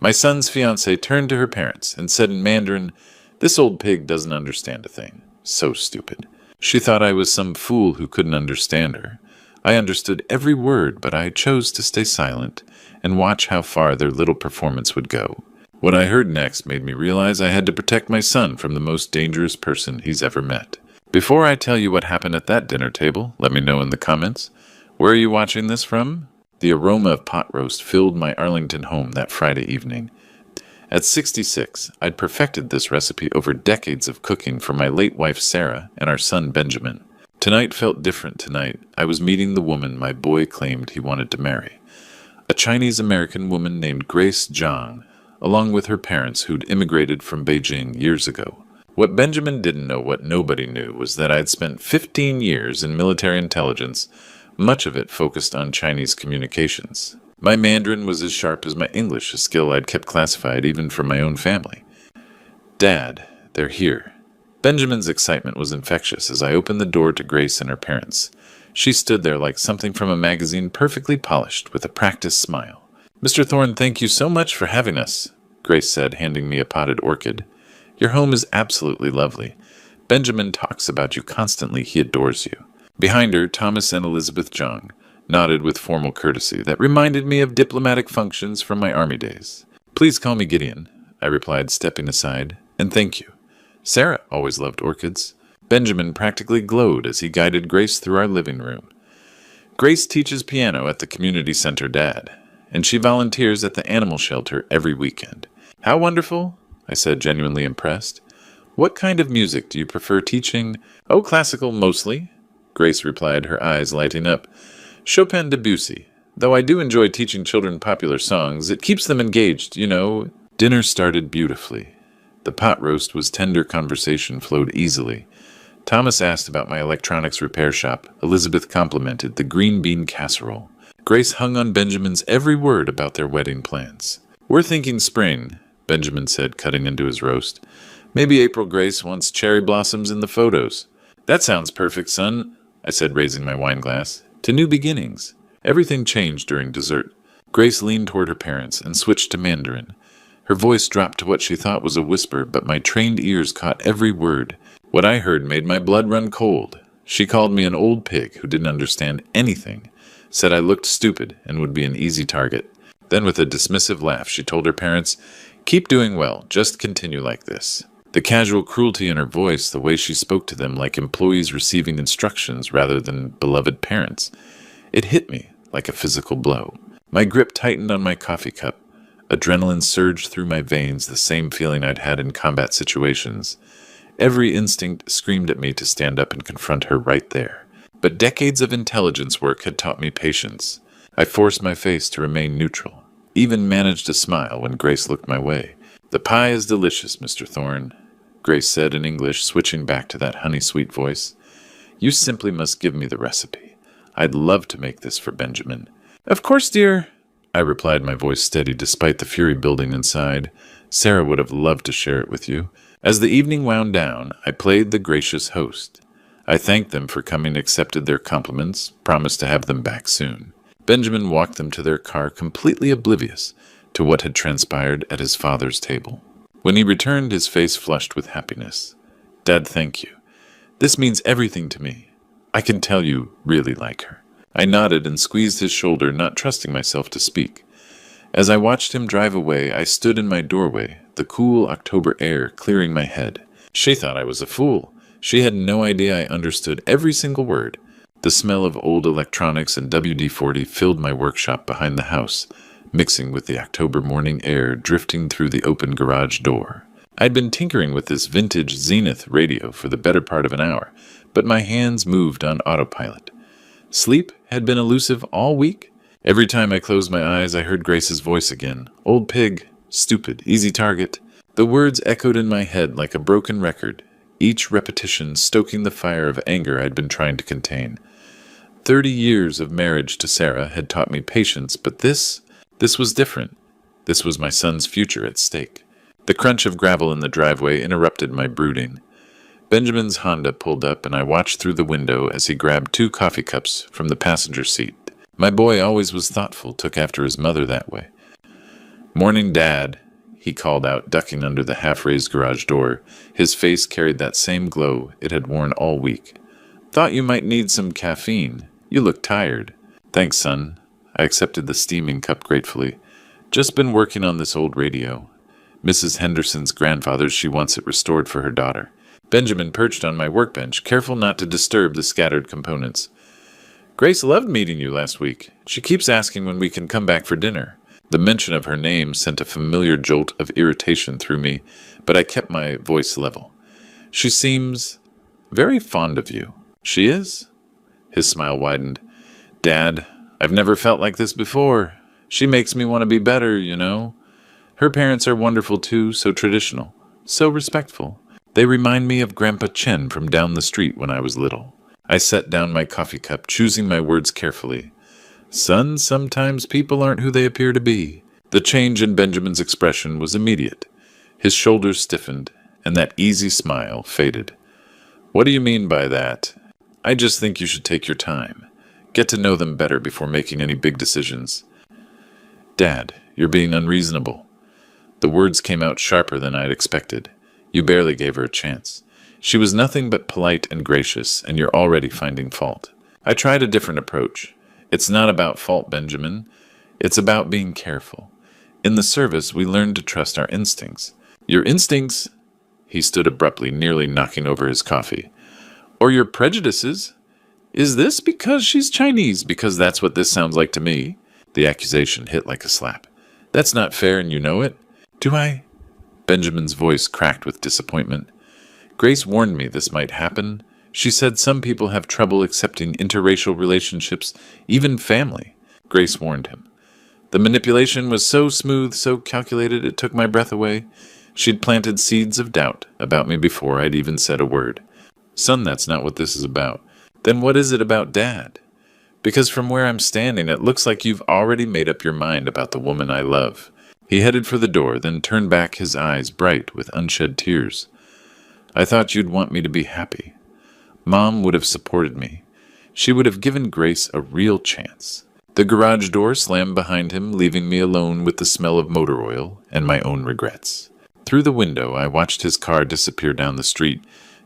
My son's fiancée turned to her parents and said in Mandarin, "This old pig doesn't understand a thing. So stupid." She thought I was some fool who couldn't understand her. I understood every word, but I chose to stay silent and watch how far their little performance would go. What I heard next made me realize I had to protect my son from the most dangerous person he's ever met. Before I tell you what happened at that dinner table, let me know in the comments. Where are you watching this from? The aroma of pot roast filled my Arlington home that Friday evening. At 66, I'd perfected this recipe over decades of cooking for my late wife Sarah and our son Benjamin. Tonight felt different tonight. I was meeting the woman my boy claimed he wanted to marry. A Chinese-American woman named Grace Zhang, along with her parents who'd immigrated from Beijing years ago. What Benjamin didn't know, what nobody knew, was that I'd spent 15 years in military intelligence, much of it focused on Chinese communications. My Mandarin was as sharp as my English, a skill I'd kept classified even from my own family. "Dad, they're here." Benjamin's excitement was infectious as I opened the door to Grace and her parents. She stood there like something from a magazine, perfectly polished, with a practiced smile. "Mr. Thorne, thank you so much for having us," Grace said, handing me a potted orchid. "Your home is absolutely lovely. Benjamin talks about you constantly. He adores you." Behind her, Thomas and Elizabeth Zhang nodded with formal courtesy that reminded me of diplomatic functions from my army days. "Please call me Gideon," I replied, stepping aside, "and thank you." Sarah always loved orchids. Benjamin practically glowed as he guided Grace through our living room. "Grace teaches piano at the community center, Dad, and she volunteers at the animal shelter every weekend." "How wonderful," I said, genuinely impressed. "What kind of music do you prefer teaching?" "Oh, classical mostly," Grace replied, her eyes lighting up. "Chopin, Debussy. Though I do enjoy teaching children popular songs. It keeps them engaged, you know." Dinner started beautifully. The pot roast was tender, conversation flowed easily. Thomas asked about my electronics repair shop. Elizabeth complimented the green bean casserole. Grace hung on Benjamin's every word about their wedding plans. "We're thinking spring," Benjamin said, cutting into his roast. "Maybe April. Grace wants cherry blossoms in the photos." "That sounds perfect, son," I said, raising my wine glass. "To new beginnings." Everything changed during dessert. Grace leaned toward her parents and switched to Mandarin. Her voice dropped to what she thought was a whisper, but my trained ears caught every word. What I heard made my blood run cold. She called me an old pig who didn't understand anything, said I looked stupid and would be an easy target. Then with a dismissive laugh, she told her parents, "Keep doing well, just continue like this." The casual cruelty in her voice, the way she spoke to them like employees receiving instructions rather than beloved parents, it hit me like a physical blow. My grip tightened on my coffee cup. Adrenaline surged through my veins, the same feeling I'd had in combat situations. Every instinct screamed at me to stand up and confront her right there. But decades of intelligence work had taught me patience. I forced my face to remain neutral, even managed a smile when Grace looked my way. "The pie is delicious, Mr. Thorne," Grace said in English, switching back to that honey-sweet voice. "You simply must give me the recipe. I'd love to make this for Benjamin." "Of course, dear," I replied, my voice steady despite the fury building inside. "Sarah would have loved to share it with you." As the evening wound down, I played the gracious host. I thanked them for coming, accepted their compliments, promised to have them back soon. Benjamin walked them to their car, completely oblivious to what had transpired at his father's table. When he returned, his face flushed with happiness. "Dad, thank you. This means everything to me. I can tell you really like her." I nodded and squeezed his shoulder, not trusting myself to speak. As I watched him drive away, I stood in my doorway, the cool October air clearing my head. She thought I was a fool. She had no idea I understood every single word. The smell of old electronics and WD-40 filled my workshop behind the house, mixing with the October morning air drifting through the open garage door. I'd been tinkering with this vintage Zenith radio for the better part of an hour, but my hands moved on autopilot. Sleep had been elusive all week. Every time I closed my eyes, I heard Grace's voice again. "Old pig, stupid, easy target." The words echoed in my head like a broken record, each repetition stoking the fire of anger I'd been trying to contain. 30 years of marriage to Sarah had taught me patience, but this was different. This was my son's future at stake. The crunch of gravel in the driveway interrupted my brooding. Benjamin's Honda pulled up, and I watched through the window as he grabbed 2 coffee cups from the passenger seat. My boy always was thoughtful, took after his mother that way. "Morning, Dad," he called out, ducking under the half-raised garage door. His face carried that same glow it had worn all week. "Thought you might need some caffeine. You look tired." "Thanks, son." I accepted the steaming cup gratefully. "Just been working on this old radio. Mrs. Henderson's grandfather's. She wants it restored for her daughter." Benjamin perched on my workbench, careful not to disturb the scattered components. "Grace loved meeting you last week. She keeps asking when we can come back for dinner." The mention of her name sent a familiar jolt of irritation through me, but I kept my voice level. "She seems very fond of you." "She is?" His smile widened. "Dad, I've never felt like this before. She makes me want to be better, you know. Her parents are wonderful too, so traditional, so respectful. They remind me of Grandpa Chen from down the street when I was little." I set down my coffee cup, choosing my words carefully. "Son, sometimes people aren't who they appear to be." The change in Benjamin's expression was immediate. His shoulders stiffened, and that easy smile faded. "What do you mean by that?" "I just think you should take your time. Get to know them better before making any big decisions." "Dad, you're being unreasonable." The words came out sharper than I'd expected. "You barely gave her a chance. She was nothing but polite and gracious, and you're already finding fault." I tried a different approach. "It's not about fault, Benjamin. It's about being careful. In the service, we learn to trust our instincts." "Your instincts?" He stood abruptly, nearly knocking over his coffee. "Or your prejudices? Is this because she's Chinese? Because that's what this sounds like to me." The accusation hit like a slap. "That's not fair, and you know it." "Do I?" Benjamin's voice cracked with disappointment. "Grace warned me this might happen. She said some people have trouble accepting interracial relationships, even family." Grace warned him. The manipulation was so smooth, so calculated, it took my breath away. She'd planted seeds of doubt about me before I'd even said a word. "Son, that's not what this is about." "Then what is it about, Dad?" "Because from where I'm standing, it looks like you've already made up your mind about the woman I love." He headed for the door, then turned back, his eyes bright with unshed tears. "I thought you'd want me to be happy. Mom would have supported me. She would have given Grace a real chance." The garage door slammed behind him, leaving me alone with the smell of motor oil and my own regrets. Through the window, I watched his car disappear down the street,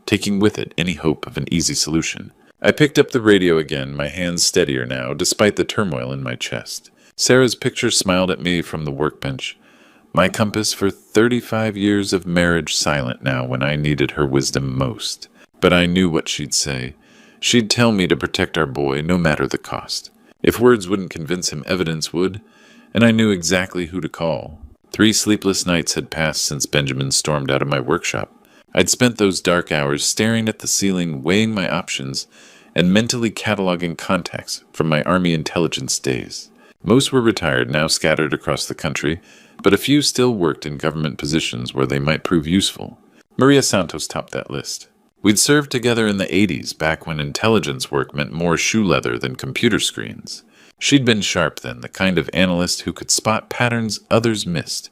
taking with it any hope of an easy solution. I picked up the radio again, my hands steadier now, despite the turmoil in my chest. Sarah's picture smiled at me from the workbench. My compass for 35 years of marriage silent now when I needed her wisdom most. But I knew what she'd say. She'd tell me to protect our boy, no matter the cost. If words wouldn't convince him, evidence would, and I knew exactly who to call. 3 sleepless nights had passed since Benjamin stormed out of my workshop. I'd spent those dark hours staring at the ceiling, weighing my options, and mentally cataloging contacts from my Army intelligence days. Most were retired, now scattered across the country, but a few still worked in government positions where they might prove useful. Maria Santos topped that list. We'd served together in the 80s, back when intelligence work meant more shoe leather than computer screens. She'd been sharp then, the kind of analyst who could spot patterns others missed.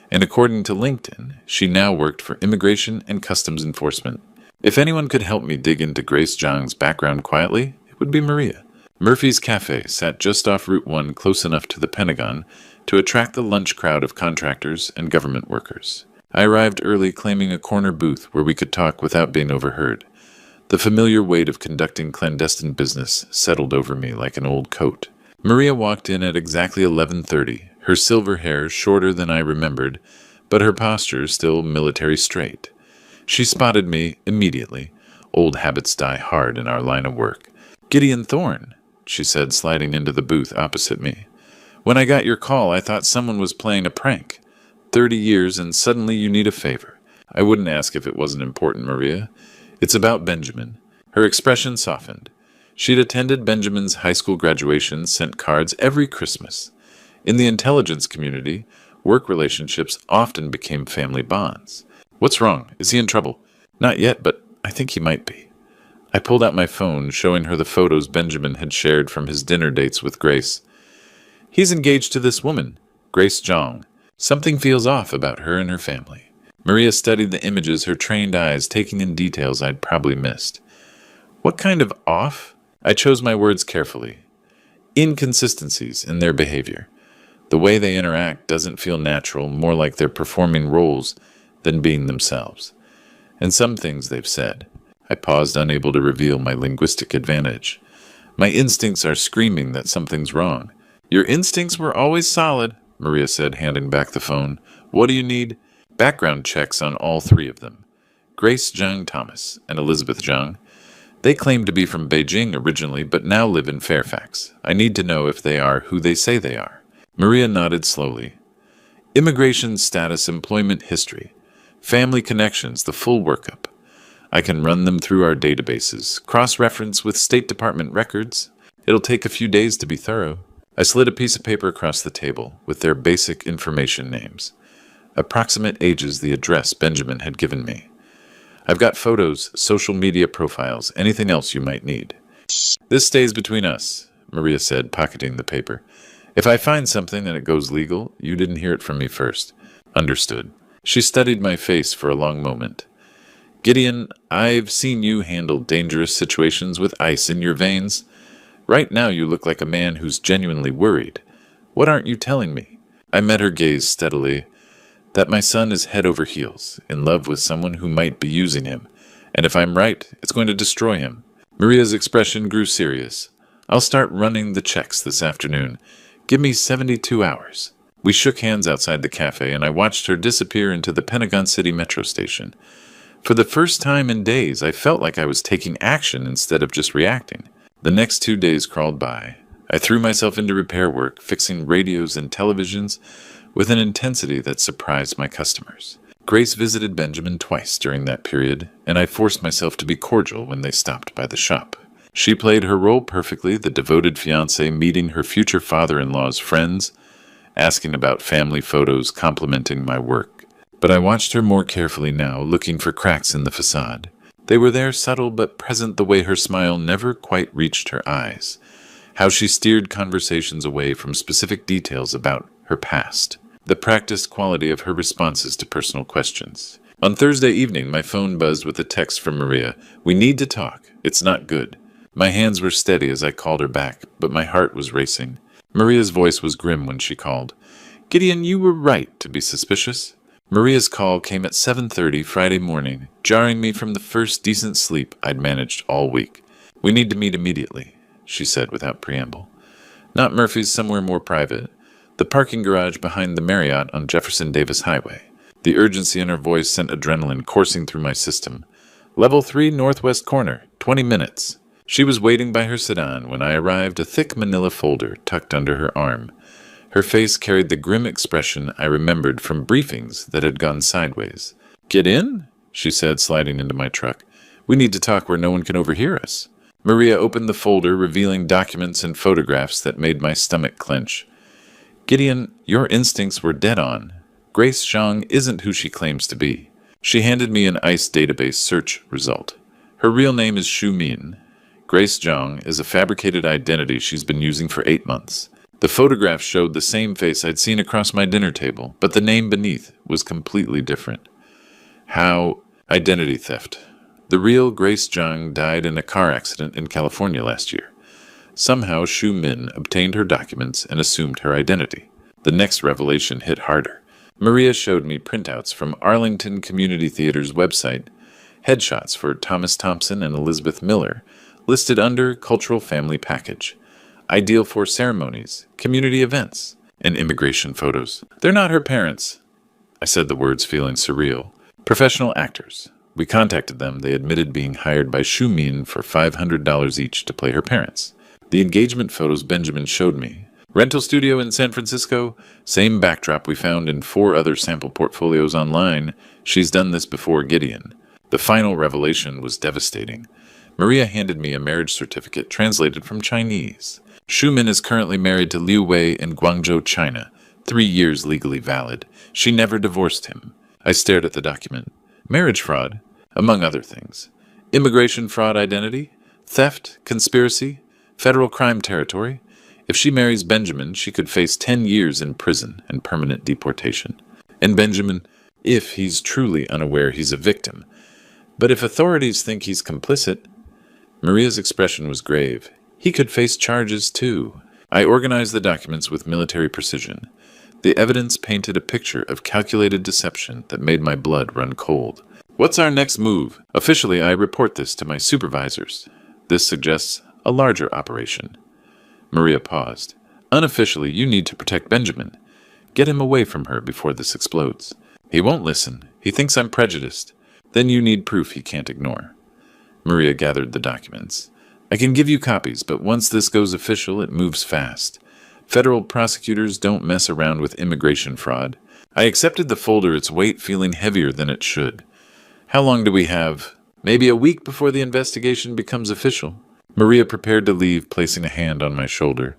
And according to LinkedIn, she now worked for Immigration and Customs Enforcement. If anyone could help me dig into Grace Zhang's background quietly, it would be Maria. Murphy's Cafe sat just off Route 1, close enough to the Pentagon to attract the lunch crowd of contractors and government workers. I arrived early, claiming a corner booth where we could talk without being overheard. The familiar weight of conducting clandestine business settled over me like an old coat. Maria walked in at exactly 11:30, her silver hair shorter than I remembered, but her posture still military straight. She spotted me immediately. Old habits die hard in our line of work. "Gideon Thorne," she said, sliding into the booth opposite me. "When I got your call, I thought someone was playing a prank. 30 years and suddenly you need a favor." "I wouldn't ask if it wasn't important, Maria. It's about Benjamin." Her expression softened. She'd attended Benjamin's high school graduation, sent cards every Christmas. In the intelligence community, work relationships often became family bonds. "What's wrong? Is he in trouble?" "Not yet, but I think he might be." I pulled out my phone, showing her the photos Benjamin had shared from his dinner dates with Grace. "He's engaged to this woman, Grace Zhang. Something feels off about her and her family." Maria studied the images, her trained eyes taking in details I'd probably missed. "What kind of off?" I chose my words carefully. "Inconsistencies in their behavior. The way they interact doesn't feel natural, more like they're performing roles than being themselves. And some things they've said. I paused, unable to reveal my linguistic advantage. My instincts are screaming that something's wrong. Your instincts were always solid, Maria said, handing back the phone. What do you need? Background checks on all three of them. Grace Zhang Thomas and Elizabeth Zhang. They claim to be from Beijing originally, but now live in Fairfax. I need to know if they are who they say they are. Maria nodded slowly. Immigration status, employment history, family connections, the full workup. I can run them through our databases, cross-reference with State Department records. It'll take a few days to be thorough. I slid a piece of paper across the table with their basic information names. Approximate ages, the address Benjamin had given me. I've got photos, social media profiles, anything else you might need. This stays between us, Maria said, pocketing the paper. If I find something and it goes legal, you didn't hear it from me first. Understood. She studied my face for a long moment. Gideon, I've seen you handle dangerous situations with ice in your veins. Right now you look like a man who's genuinely worried. What aren't you telling me? I met her gaze steadily. That my son is head over heels, in love with someone who might be using him. And if I'm right, it's going to destroy him. Maria's expression grew serious. I'll start running the checks this afternoon. Give me 72 hours. We shook hands outside the cafe, and I watched her disappear into the Pentagon City metro station. For the first time in days, I felt like I was taking action instead of just reacting. The next 2 days crawled by. I threw myself into repair work, fixing radios and televisions with an intensity that surprised my customers. Grace visited Benjamin twice during that period, and I forced myself to be cordial when they stopped by the shop. She played her role perfectly, the devoted fiancée meeting her future father-in-law's friends, asking about family photos, complimenting my work. But I watched her more carefully now, looking for cracks in the facade. They were there, subtle but present, the way her smile never quite reached her eyes. How she steered conversations away from specific details about her past. The practiced quality of her responses to personal questions. On Thursday evening, my phone buzzed with a text from Maria. We need to talk. It's not good. My hands were steady as I called her back, but my heart was racing. Maria's voice was grim when she called. Gideon, you were right to be suspicious. Maria's call came at 7:30 Friday morning, jarring me from the first decent sleep I'd managed all week. We need to meet immediately, she said without preamble. Not Murphy's, somewhere more private. The parking garage behind the Marriott on Jefferson Davis Highway. The urgency in her voice sent adrenaline coursing through my system. Level 3 northwest corner, 20 minutes. She was waiting by her sedan when I arrived, a thick manila folder tucked under her arm. Her face carried the grim expression I remembered from briefings that had gone sideways. Get in, she said, sliding into my truck. We need to talk where no one can overhear us. Maria opened the folder, revealing documents and photographs that made my stomach clench. Gideon, your instincts were dead on. Grace Zhang isn't who she claims to be. She handed me an ICE database search result. Her real name is Xu Min. Grace Zhang is a fabricated identity she's been using for 8 months. The photograph showed the same face I'd seen across my dinner table, but the name beneath was completely different. How? Identity theft. The real Grace Zhang died in a car accident in California last year. Somehow Xu Min obtained her documents and assumed her identity. The next revelation hit harder. Maria showed me printouts from Arlington Community Theater's website, headshots for Thomas Thompson and Elizabeth Miller, listed under Cultural Family Package. Ideal for ceremonies, community events, and immigration photos. They're not her parents. I said the words feeling surreal. Professional actors. We contacted them. They admitted being hired by Xu Min for $500 each to play her parents. The engagement photos Benjamin showed me. Rental studio in San Francisco, same backdrop we found in 4 other sample portfolios online. She's done this before Gideon. The final revelation was devastating. Maria handed me a marriage certificate translated from Chinese. Xu Min is currently married to Liu Wei in Guangzhou, China. 3 years legally valid. She never divorced him. I stared at the document. Marriage fraud, among other things. Immigration fraud identity, theft, conspiracy, federal crime territory. If she marries Benjamin, she could face 10 years in prison and permanent deportation. And Benjamin, if he's truly unaware he's a victim. But if authorities think he's complicit, Maria's expression was grave. He could face charges too. I organized the documents with military precision. The evidence painted a picture of calculated deception that made my blood run cold. What's our next move? Officially, I report this to my supervisors. This suggests a larger operation. Maria paused. Unofficially, you need to protect Benjamin. Get him away from her before this explodes. He won't listen. He thinks I'm prejudiced. Then you need proof he can't ignore. Maria gathered the documents. I can give you copies, but once this goes official, it moves fast. Federal prosecutors don't mess around with immigration fraud. I accepted the folder, its weight feeling heavier than it should. How long do we have? Maybe a week before the investigation becomes official. Maria prepared to leave, placing a hand on my shoulder.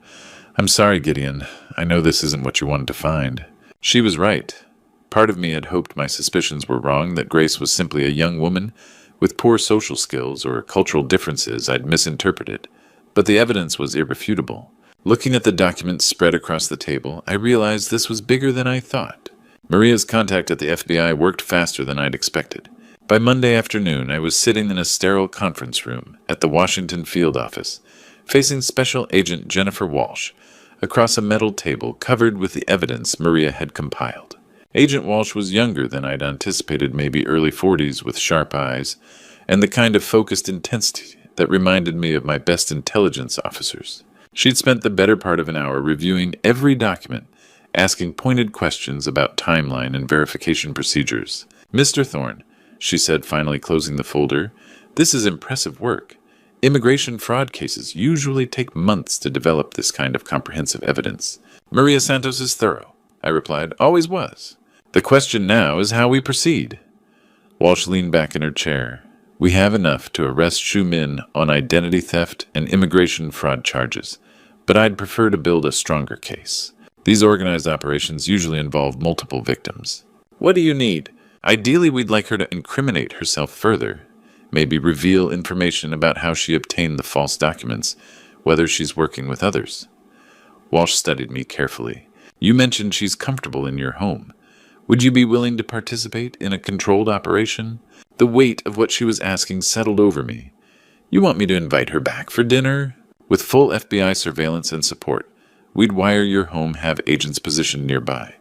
I'm sorry, Gideon. I know this isn't what you wanted to find. She was right. Part of me had hoped my suspicions were wrong, that Grace was simply a young woman with poor social skills or cultural differences I'd misinterpreted. But the evidence was irrefutable. Looking at the documents spread across the table, I realized this was bigger than I thought. Maria's contact at the FBI worked faster than I'd expected. By Monday afternoon, I was sitting in a sterile conference room at the Washington field office, facing Special Agent Jennifer Walsh, across a metal table covered with the evidence Maria had compiled. Agent Walsh was younger than I'd anticipated, maybe early 40s, with sharp eyes, and the kind of focused intensity that reminded me of my best intelligence officers. She'd spent the better part of an hour reviewing every document, asking pointed questions about timeline and verification procedures. Mr. Thorne, she said, finally closing the folder, this is impressive work. Immigration fraud cases usually take months to develop this kind of comprehensive evidence. Maria Santos is thorough, I replied, always was. The question now is how we proceed. Walsh leaned back in her chair. We have enough to arrest Xu Min on identity theft and immigration fraud charges, but I'd prefer to build a stronger case. These organized operations usually involve multiple victims. What do you need? Ideally, we'd like her to incriminate herself further, maybe reveal information about how she obtained the false documents, whether she's working with others. Walsh studied me carefully. You mentioned she's comfortable in your home. Would you be willing to participate in a controlled operation? The weight of what she was asking settled over me. You want me to invite her back for dinner? With full FBI surveillance and support, we'd wire your home, have agents positioned nearby.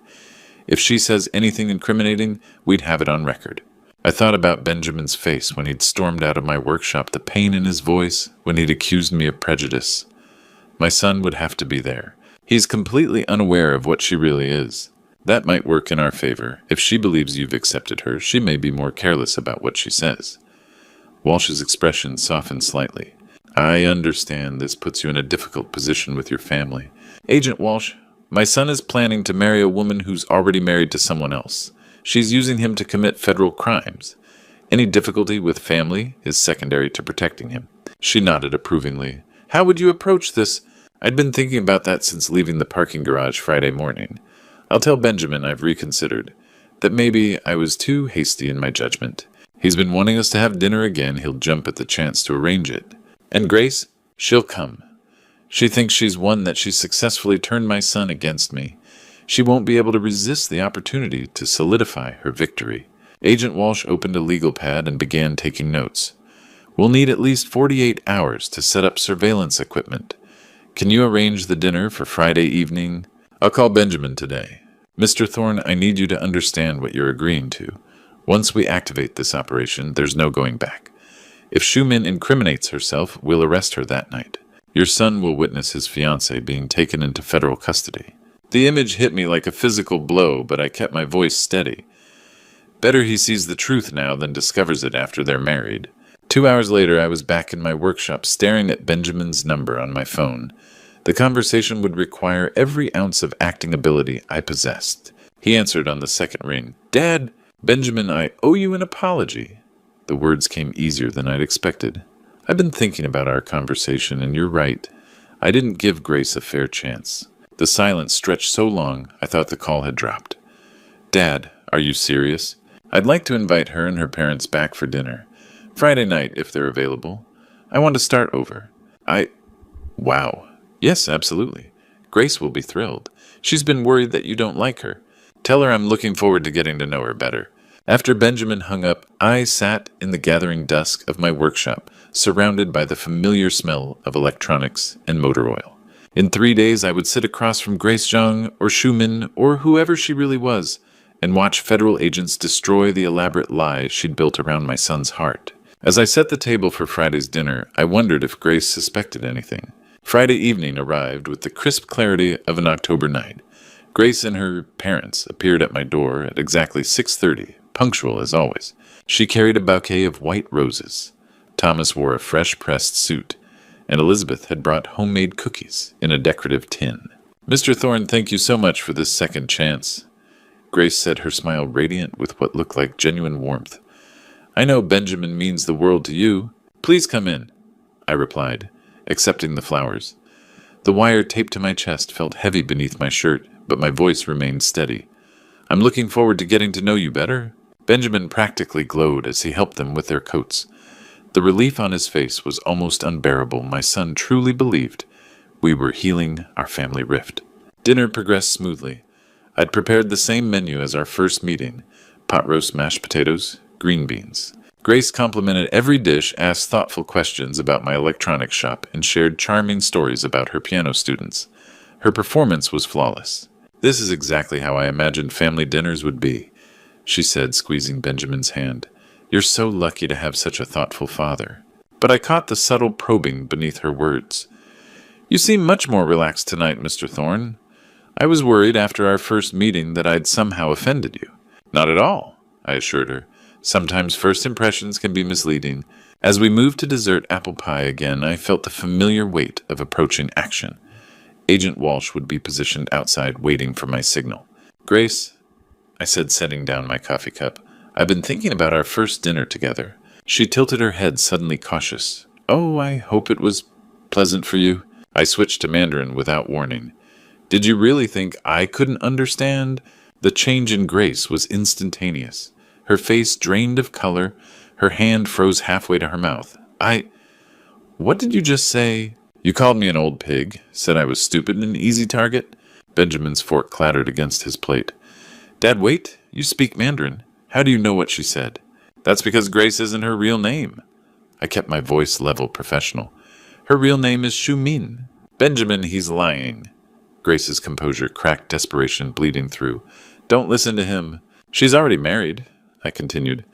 If she says anything incriminating, we'd have it on record. I thought about Benjamin's face when he'd stormed out of my workshop, the pain in his voice when he'd accused me of prejudice. My son would have to be there. He's completely unaware of what she really is. That might work in our favor. If she believes you've accepted her, she may be more careless about what she says. Walsh's expression softened slightly. I understand this puts you in a difficult position with your family. Agent Walsh, my son is planning to marry a woman who's already married to someone else. She's using him to commit federal crimes. Any difficulty with family is secondary to protecting him. She nodded approvingly. How would you approach this? I'd been thinking about that since leaving the parking garage Friday morning. I'll tell Benjamin I've reconsidered, that maybe I was too hasty in my judgment. He's been wanting us to have dinner again. He'll jump at the chance to arrange it. And Grace, she'll come. She thinks she's won, that she's successfully turned my son against me. She won't be able to resist the opportunity to solidify her victory. Agent Walsh opened a legal pad and began taking notes. We'll need at least 48 hours to set up surveillance equipment. Can you arrange the dinner for Friday evening? I'll call Benjamin today. Mr. Thorne, I need you to understand what you're agreeing to. Once we activate this operation, there's no going back. If Xu Min incriminates herself, we'll arrest her that night. Your son will witness his fiancée being taken into federal custody. The image hit me like a physical blow, but I kept my voice steady. Better he sees the truth now than discovers it after they're married. 2 hours later, I was back in my workshop staring at Benjamin's number on my phone. The conversation would require every ounce of acting ability I possessed. He answered on the second ring. Dad, Benjamin, I owe you an apology. The words came easier than I'd expected. I've been thinking about our conversation, and you're right. I didn't give Grace a fair chance. The silence stretched so long, I thought the call had dropped. Dad, are you serious? I'd like to invite her and her parents back for dinner. Friday night, if they're available. I want to start over. Wow. Yes, absolutely. Grace will be thrilled. She's been worried that you don't like her. Tell her I'm looking forward to getting to know her better. After Benjamin hung up, I sat in the gathering dusk of my workshop, surrounded by the familiar smell of electronics and motor oil. In 3 days, I would sit across from Grace Zhang or Schumann or whoever she really was and watch federal agents destroy the elaborate lie she'd built around my son's heart. As I set the table for Friday's dinner, I wondered if Grace suspected anything. Friday evening arrived with the crisp clarity of an October night. Grace and her parents appeared at my door at exactly 6:30, punctual as always. She carried a bouquet of white roses. Thomas wore a fresh-pressed suit, and Elizabeth had brought homemade cookies in a decorative tin. "Mr. Thorne, thank you so much for this second chance," Grace said, her smile radiant with what looked like genuine warmth. "I know Benjamin means the world to you. Please come in," I replied, accepting the flowers. The wire taped to my chest felt heavy beneath my shirt, but my voice remained steady. "I'm looking forward to getting to know you better." Benjamin practically glowed as he helped them with their coats. The relief on his face was almost unbearable. My son truly believed we were healing our family rift. Dinner progressed smoothly. I'd prepared the same menu as our first meeting: pot roast mashed potatoes, green beans. Grace complimented every dish, asked thoughtful questions about my electronics shop, and shared charming stories about her piano students. Her performance was flawless. "This is exactly how I imagined family dinners would be," she said, squeezing Benjamin's hand. "You're so lucky to have such a thoughtful father." But I caught the subtle probing beneath her words. "You seem much more relaxed tonight, Mr. Thorne. I was worried after our first meeting that I'd somehow offended you." "Not at all," I assured her. "Sometimes first impressions can be misleading." As we moved to dessert apple pie again, I felt the familiar weight of approaching action. Agent Walsh would be positioned outside, waiting for my signal. "Grace," I said, setting down my coffee cup, "I've been thinking about our first dinner together." She tilted her head, suddenly cautious. "Oh, I hope it was pleasant for you." I switched to Mandarin without warning. "Did you really think I couldn't understand?" The change in Grace was instantaneous. Her face drained of color, her hand froze halfway to her mouth. What did you just say?" "You called me an old pig, said I was stupid and an easy target." Benjamin's fork clattered against his plate. "Dad, wait. You speak Mandarin. How do you know what she said?" "That's because Grace isn't her real name." I kept my voice level, professional. "Her real name is Shu Min." "Benjamin, he's lying." Grace's composure cracked, desperation bleeding through. "Don't listen to him. She's already married," I continued.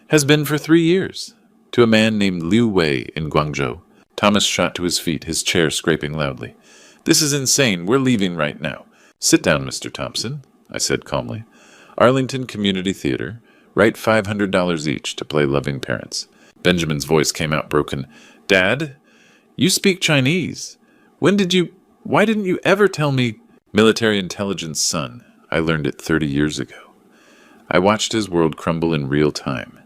"Has been for 3 years. To a man named Liu Wei in Guangzhou." Thomas shot to his feet, his chair scraping loudly. "This is insane. We're leaving right now." "Sit down, Mr. Thompson," I said calmly. "Arlington Community Theater. Write $500 each to play loving parents." Benjamin's voice came out broken. "Dad, you speak Chinese. Why didn't you ever tell me?" "Military intelligence, son. I learned it 30 years ago." I watched his world crumble in real time.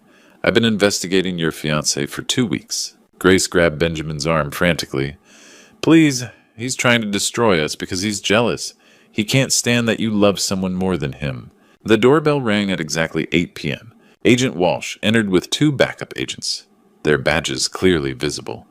"I've been investigating your fiancé for 2 weeks. Grace grabbed Benjamin's arm frantically. "Please, he's trying to destroy us because he's jealous. He can't stand that you love someone more than him." The doorbell rang at exactly 8 p.m. Agent Walsh entered with 2 backup agents, their badges clearly visible.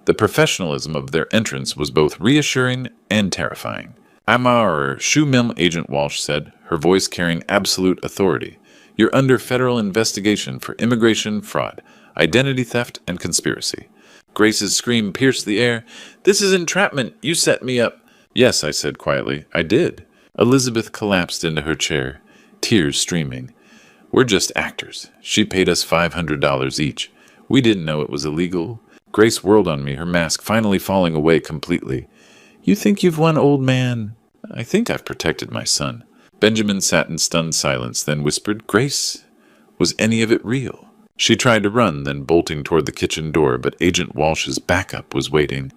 The professionalism of their entrance was both reassuring and terrifying. "I'm our Shu Mim," Agent Walsh said, her voice carrying absolute authority. "You're under federal investigation for immigration fraud, identity theft, and conspiracy." Grace's scream pierced the air. "This is entrapment! You set me up!" "Yes," I said quietly, "I did." Elizabeth collapsed into her chair, tears streaming. "We're just actors. She paid us $500 each. We didn't know it was illegal." Grace whirled on me, her mask finally falling away completely. "You think you've won, old man?" "I think I've protected my son." Benjamin sat in stunned silence, then whispered, "Grace, was any of it real?" She tried to run, then bolting toward the kitchen door, but Agent Walsh's backup was waiting.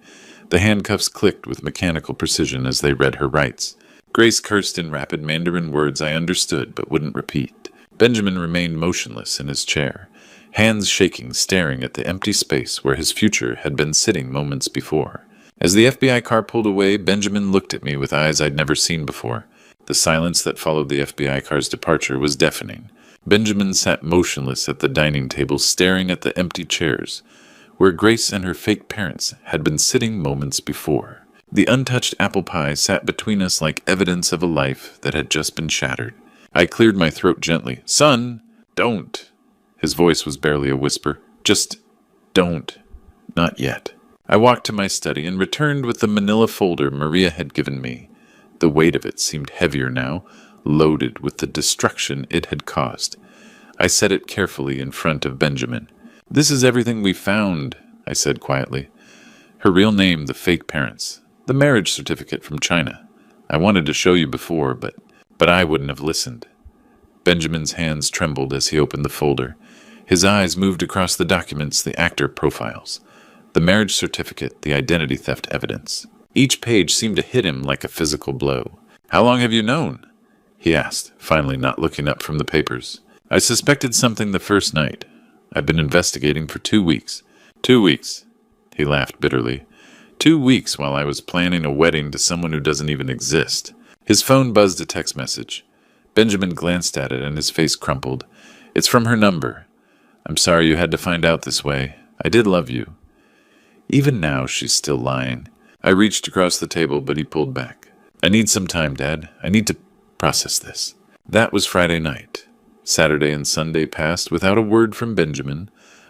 The handcuffs clicked with mechanical precision as they read her rights. Grace cursed in rapid Mandarin words I understood but wouldn't repeat. Benjamin remained motionless in his chair, hands shaking, staring at the empty space where his future had been sitting moments before. As the FBI car pulled away, Benjamin looked at me with eyes I'd never seen before. The silence that followed the FBI car's departure was deafening. Benjamin sat motionless at the dining table, staring at the empty chairs, where Grace and her fake parents had been sitting moments before. The untouched apple pie sat between us like evidence of a life that had just been shattered. I cleared my throat gently. "Son, don't." His voice was barely a whisper. "Just don't. Not yet." I walked to my study and returned with the manila folder Maria had given me. The weight of it seemed heavier now, loaded with the destruction it had caused. I set it carefully in front of Benjamin. "This is everything we found," I said quietly. Her real name, the fake parents, the marriage certificate from China. I wanted to show you before, but I wouldn't have listened. Benjamin's hands trembled as he opened the folder. His eyes moved across the documents, the actor profiles, the marriage certificate, the identity theft evidence. Each page seemed to hit him like a physical blow. "How long have you known?" he asked, finally not looking up from the papers. "I suspected something the first night. I've been investigating for 2 weeks. 2 weeks." He laughed bitterly. 2 weeks while I was planning a wedding to someone who doesn't even exist. His phone buzzed a text message. Benjamin glanced at it and his face crumpled. "It's from her number. I'm sorry you had to find out this way. I did love you." Even now, she's still lying. I reached across the table, but he pulled back. "I need some time, Dad. I need to process this." That was Friday night. Saturday and Sunday passed without a word from Benjamin.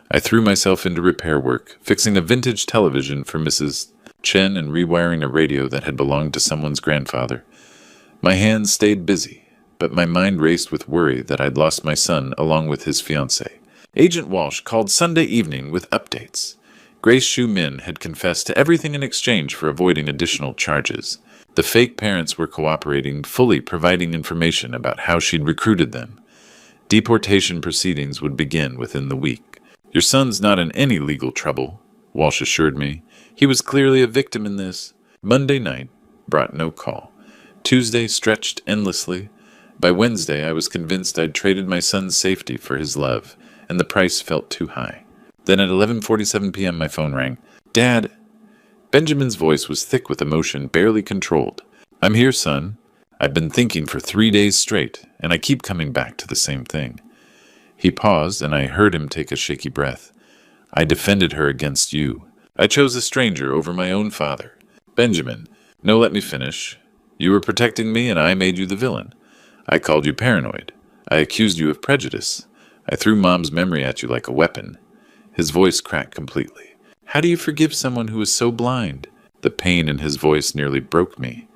I threw myself into repair work, fixing a vintage television for Mrs. Chen and rewiring a radio that had belonged to someone's grandfather. My hands stayed busy, but my mind raced with worry that I'd lost my son along with his fiancée. Agent Walsh called Sunday evening with updates. Grace Shu Min had confessed to everything in exchange for avoiding additional charges. The fake parents were cooperating, fully providing information about how she'd recruited them. Deportation proceedings would begin within the week. "Your son's not in any legal trouble," Walsh assured me. "He was clearly a victim in this." Monday night brought no call. Tuesday stretched endlessly. By Wednesday, I was convinced I'd traded my son's safety for his love, and the price felt too high. Then at 11:47 p.m. my phone rang. "Dad." Benjamin's voice was thick with emotion, barely controlled. "I'm here, son. I've been thinking for 3 days straight, and I keep coming back to the same thing." He paused, and I heard him take a shaky breath. "I defended her against you. I chose a stranger over my own father." "Benjamin, no, let me finish. You were protecting me, and I made you the villain. I called you paranoid. I accused you of prejudice. I threw Mom's memory at you like a weapon." His voice cracked completely. "How do you forgive someone who is so blind?" The pain in his voice nearly broke me.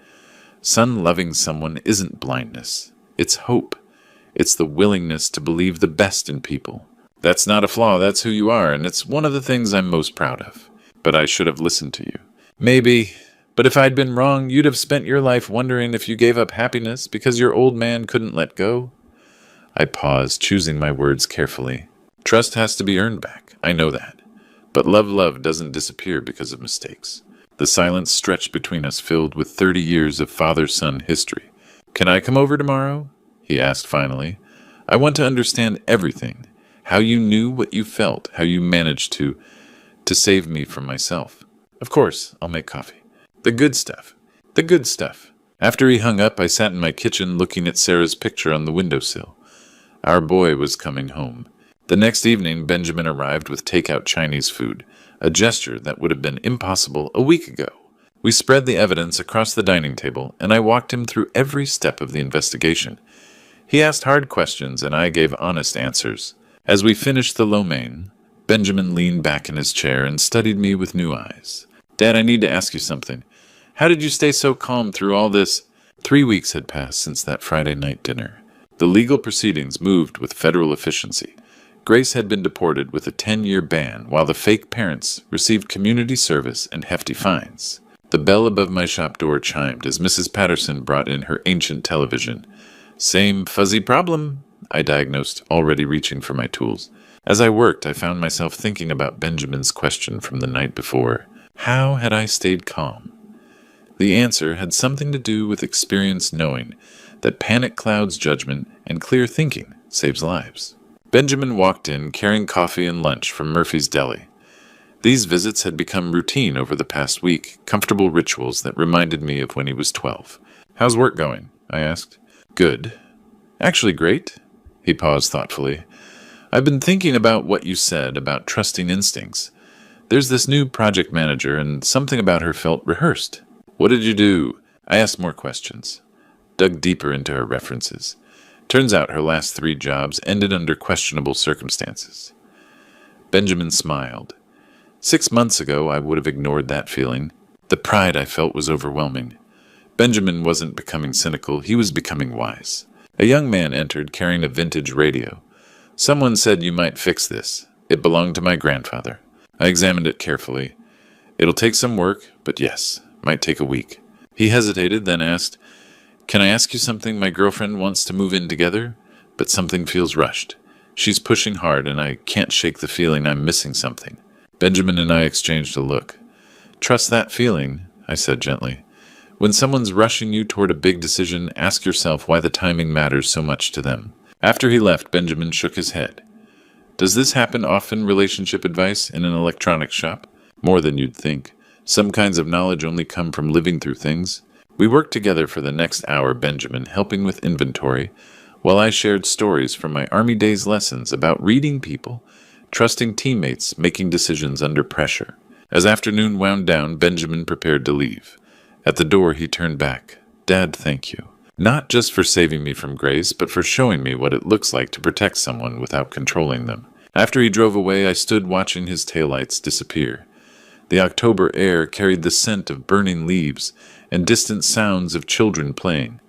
Son, loving someone isn't blindness. It's hope. It's the willingness to believe the best in people. That's not a flaw, that's who you are, and it's one of the things I'm most proud of. But I should have listened to you. Maybe, but if I'd been wrong, you'd have spent your life wondering if you gave up happiness because your old man couldn't let go. I paused, choosing my words carefully. Trust has to be earned back, I know that. But love doesn't disappear because of mistakes. The silence stretched between us filled with 30 years of father-son history. "Can I come over tomorrow?" he asked finally. "I want to understand everything. How you knew what you felt, how you managed to save me from myself. Of course, I'll make coffee. The good stuff. The good stuff." After he hung up, I sat in my kitchen looking at Sarah's picture on the windowsill. Our boy was coming home. The next evening, Benjamin arrived with takeout Chinese food, a gesture that would have been impossible a week ago. We spread the evidence across the dining table, and I walked him through every step of the investigation. He asked hard questions, and I gave honest answers. As we finished the lo mein, Benjamin leaned back in his chair and studied me with new eyes. "Dad, I need to ask you something. How did you stay so calm through all this?" 3 weeks had passed since that Friday night dinner. The legal proceedings moved with federal efficiency. Grace had been deported with a 10-year ban, while the fake parents received community service and hefty fines. The bell above my shop door chimed as Mrs. Patterson brought in her ancient television. "Same fuzzy problem," I diagnosed, already reaching for my tools. As I worked, I found myself thinking about Benjamin's question from the night before. How had I stayed calm? The answer had something to do with experience, knowing that panic clouds judgment and clear thinking saves lives. Benjamin walked in carrying coffee and lunch from Murphy's Deli. These visits had become routine over the past week, comfortable rituals that reminded me of when he was 12. "How's work going?" I asked. "Good. Actually great." He paused thoughtfully. "I've been thinking about what you said about trusting instincts. There's this new project manager, and something about her felt rehearsed. What did you do?" I asked more questions, dug deeper into her references. Turns out her last 3 jobs ended under questionable circumstances. Benjamin smiled. 6 months ago, I would have ignored that feeling. The pride I felt was overwhelming. Benjamin wasn't becoming cynical, he was becoming wise. A young man entered carrying a vintage radio. Someone said, "You might fix this. It belonged to my grandfather." I examined it carefully. "It'll take some work, but yes, might take a week." He hesitated, then asked, "Can I ask you something? My girlfriend wants to move in together, but something feels rushed. She's pushing hard, and I can't shake the feeling I'm missing something." Benjamin and I exchanged a look. "Trust that feeling," I said gently. "When someone's rushing you toward a big decision, ask yourself why the timing matters so much to them." After he left, Benjamin shook his head. "Does this happen often, relationship advice, in an electronics shop?" "More than you'd think. Some kinds of knowledge only come from living through things." We worked together for the next hour, Benjamin helping with inventory, while I shared stories from my Army days lessons about reading people, trusting teammates, making decisions under pressure. As afternoon wound down, Benjamin prepared to leave. At the door, he turned back. "Dad, thank you. Not just for saving me from Grace, but for showing me what it looks like to protect someone without controlling them." After he drove away, I stood watching his taillights disappear. The October air carried the scent of burning leaves and distant sounds of children playing.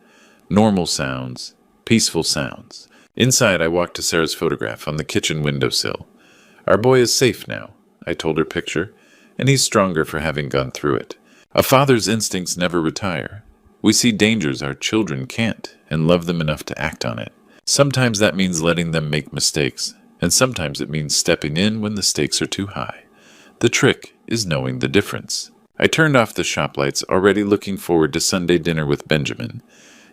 Normal sounds, peaceful sounds. Inside, I walked to Sarah's photograph on the kitchen windowsill. "Our boy is safe now," I told her picture, "and he's stronger for having gone through it." A father's instincts never retire. We see dangers our children can't and love them enough to act on it. Sometimes that means letting them make mistakes, and sometimes it means stepping in when the stakes are too high. The trick is knowing the difference. I turned off the shop lights, already looking forward to Sunday dinner with Benjamin.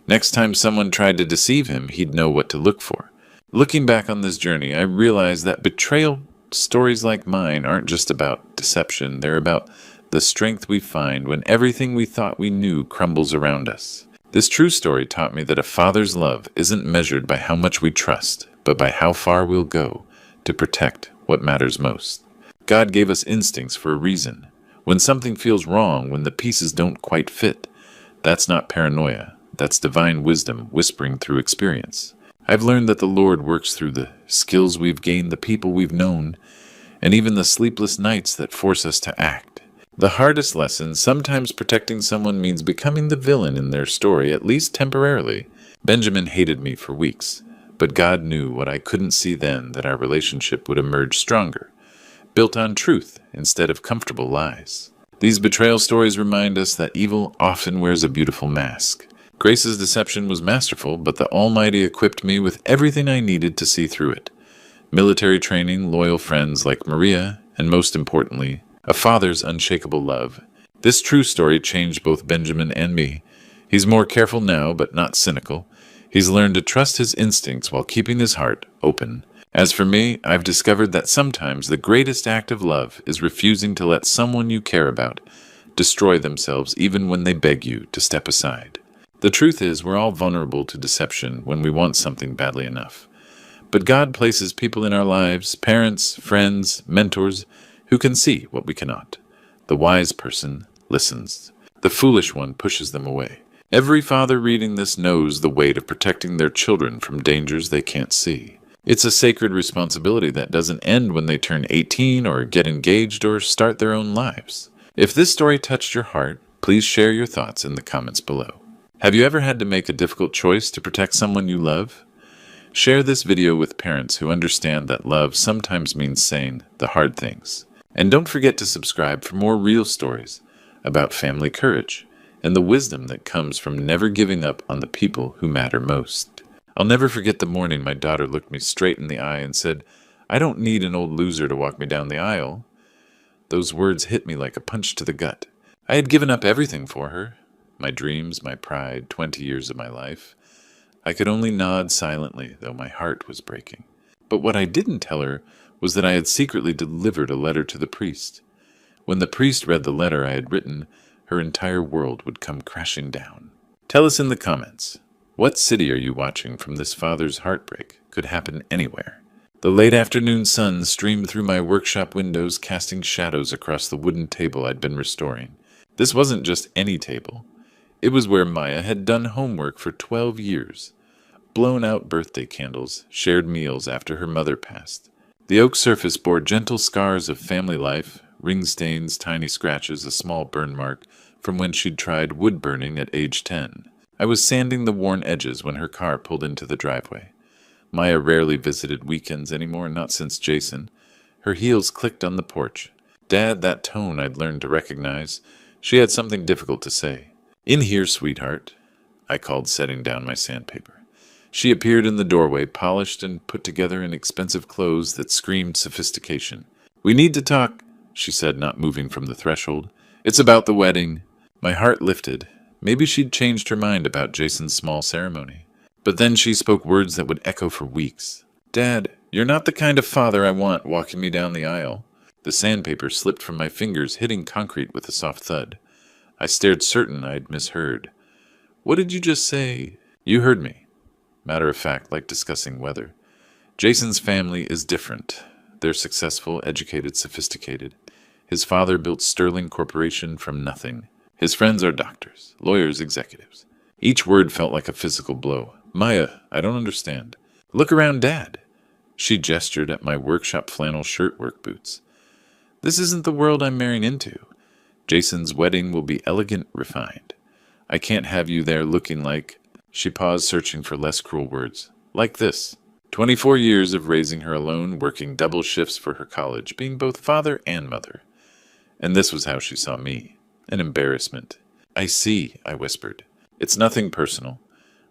Next time someone tried to deceive him, he'd know what to look for. Looking back on this journey, I realized that betrayal stories like mine aren't just about deception. They're about the strength we find when everything we thought we knew crumbles around us. This true story taught me that a father's love isn't measured by how much we trust, but by how far we'll go to protect what matters most. God gave us instincts for a reason. When something feels wrong, when the pieces don't quite fit, that's not paranoia. That's divine wisdom whispering through experience. I've learned that the Lord works through the skills we've gained, the people we've known, and even the sleepless nights that force us to act. The hardest lesson, sometimes protecting someone means becoming the villain in their story, at least temporarily. Benjamin hated me for weeks, but God knew what I couldn't see then, that our relationship would emerge stronger, built on truth instead of comfortable lies. These betrayal stories remind us that evil often wears a beautiful mask. Grace's deception was masterful, but the Almighty equipped me with everything I needed to see through it. Military training, loyal friends like Maria, and most importantly, a father's unshakable love. This true story changed both Benjamin and me. He's more careful now, but not cynical. He's learned to trust his instincts while keeping his heart open. As for me, I've discovered that sometimes the greatest act of love is refusing to let someone you care about destroy themselves even when they beg you to step aside. The truth is, we're all vulnerable to deception when we want something badly enough. But God places people in our lives, parents, friends, mentors, who can see what we cannot. The wise person listens. The foolish one pushes them away. Every father reading this knows the weight of protecting their children from dangers they can't see. It's a sacred responsibility that doesn't end when they turn 18 or get engaged or start their own lives. If this story touched your heart, please share your thoughts in the comments below. Have you ever had to make a difficult choice to protect someone you love? Share this video with parents who understand that love sometimes means saying the hard things. And don't forget to subscribe for more real stories about family courage and the wisdom that comes from never giving up on the people who matter most. I'll never forget the morning my daughter looked me straight in the eye and said, "I don't need an old loser to walk me down the aisle." Those words hit me like a punch to the gut. I had given up everything for her. My dreams, my pride, 20 years of my life. I could only nod silently, though my heart was breaking. But what I didn't tell her was that I had secretly delivered a letter to the priest. When the priest read the letter I had written, her entire world would come crashing down. Tell us in the comments, what city are you watching from this father's heartbreak? Could happen anywhere. The late afternoon sun streamed through my workshop windows, casting shadows across the wooden table I'd been restoring. This wasn't just any table. It was where Maya had done homework for 12 years. Blown out birthday candles, shared meals after her mother passed. The oak surface bore gentle scars of family life, ring stains, tiny scratches, a small burn mark from when she'd tried wood burning at age 10. I was sanding the worn edges when her car pulled into the driveway. Maya rarely visited weekends anymore, not since Jason. Her heels clicked on the porch. Dad, that tone I'd learned to recognize. She had something difficult to say. "In here, sweetheart," I called, setting down my sandpaper. She appeared in the doorway, polished and put together in expensive clothes that screamed sophistication. "We need to talk," she said, not moving from the threshold. "It's about the wedding." My heart lifted. Maybe she'd changed her mind about Jason's small ceremony. But then she spoke words that would echo for weeks. "Dad, you're not the kind of father I want walking me down the aisle." The sandpaper slipped from my fingers, hitting concrete with a soft thud. I stared, certain I'd misheard. "What did you just say?" "You heard me. Matter of fact, like discussing weather. Jason's family is different. They're successful, educated, sophisticated. His father built Sterling Corporation from nothing. His friends are doctors, lawyers, executives." Each word felt like a physical blow. "Maya, I don't understand." "Look around, Dad." She gestured at my workshop flannel shirt work boots. "This isn't the world I'm marrying into. Jason's wedding will be elegant, refined. I can't have you there looking like—" She paused, searching for less cruel words. "Like this." 24 years of raising her alone, working double shifts for her college, being both father and mother. And this was how she saw me. An embarrassment. "I see," I whispered. "It's nothing personal.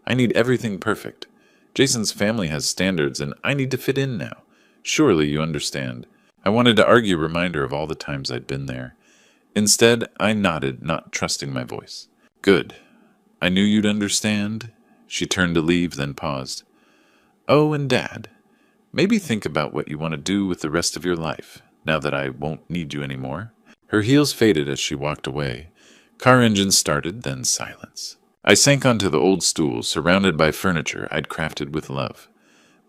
I need everything perfect. Jason's family has standards, and I need to fit in now. Surely you understand." I wanted to argue, a reminder of all the times I'd been there. Instead, I nodded, not trusting my voice. "Good. I knew you'd understand." She turned to leave, then paused. "Oh, and Dad, maybe think about what you want to do with the rest of your life, now that I won't need you anymore." Her heels faded as she walked away. Car engines started, then silence. I sank onto the old stool, surrounded by furniture I'd crafted with love.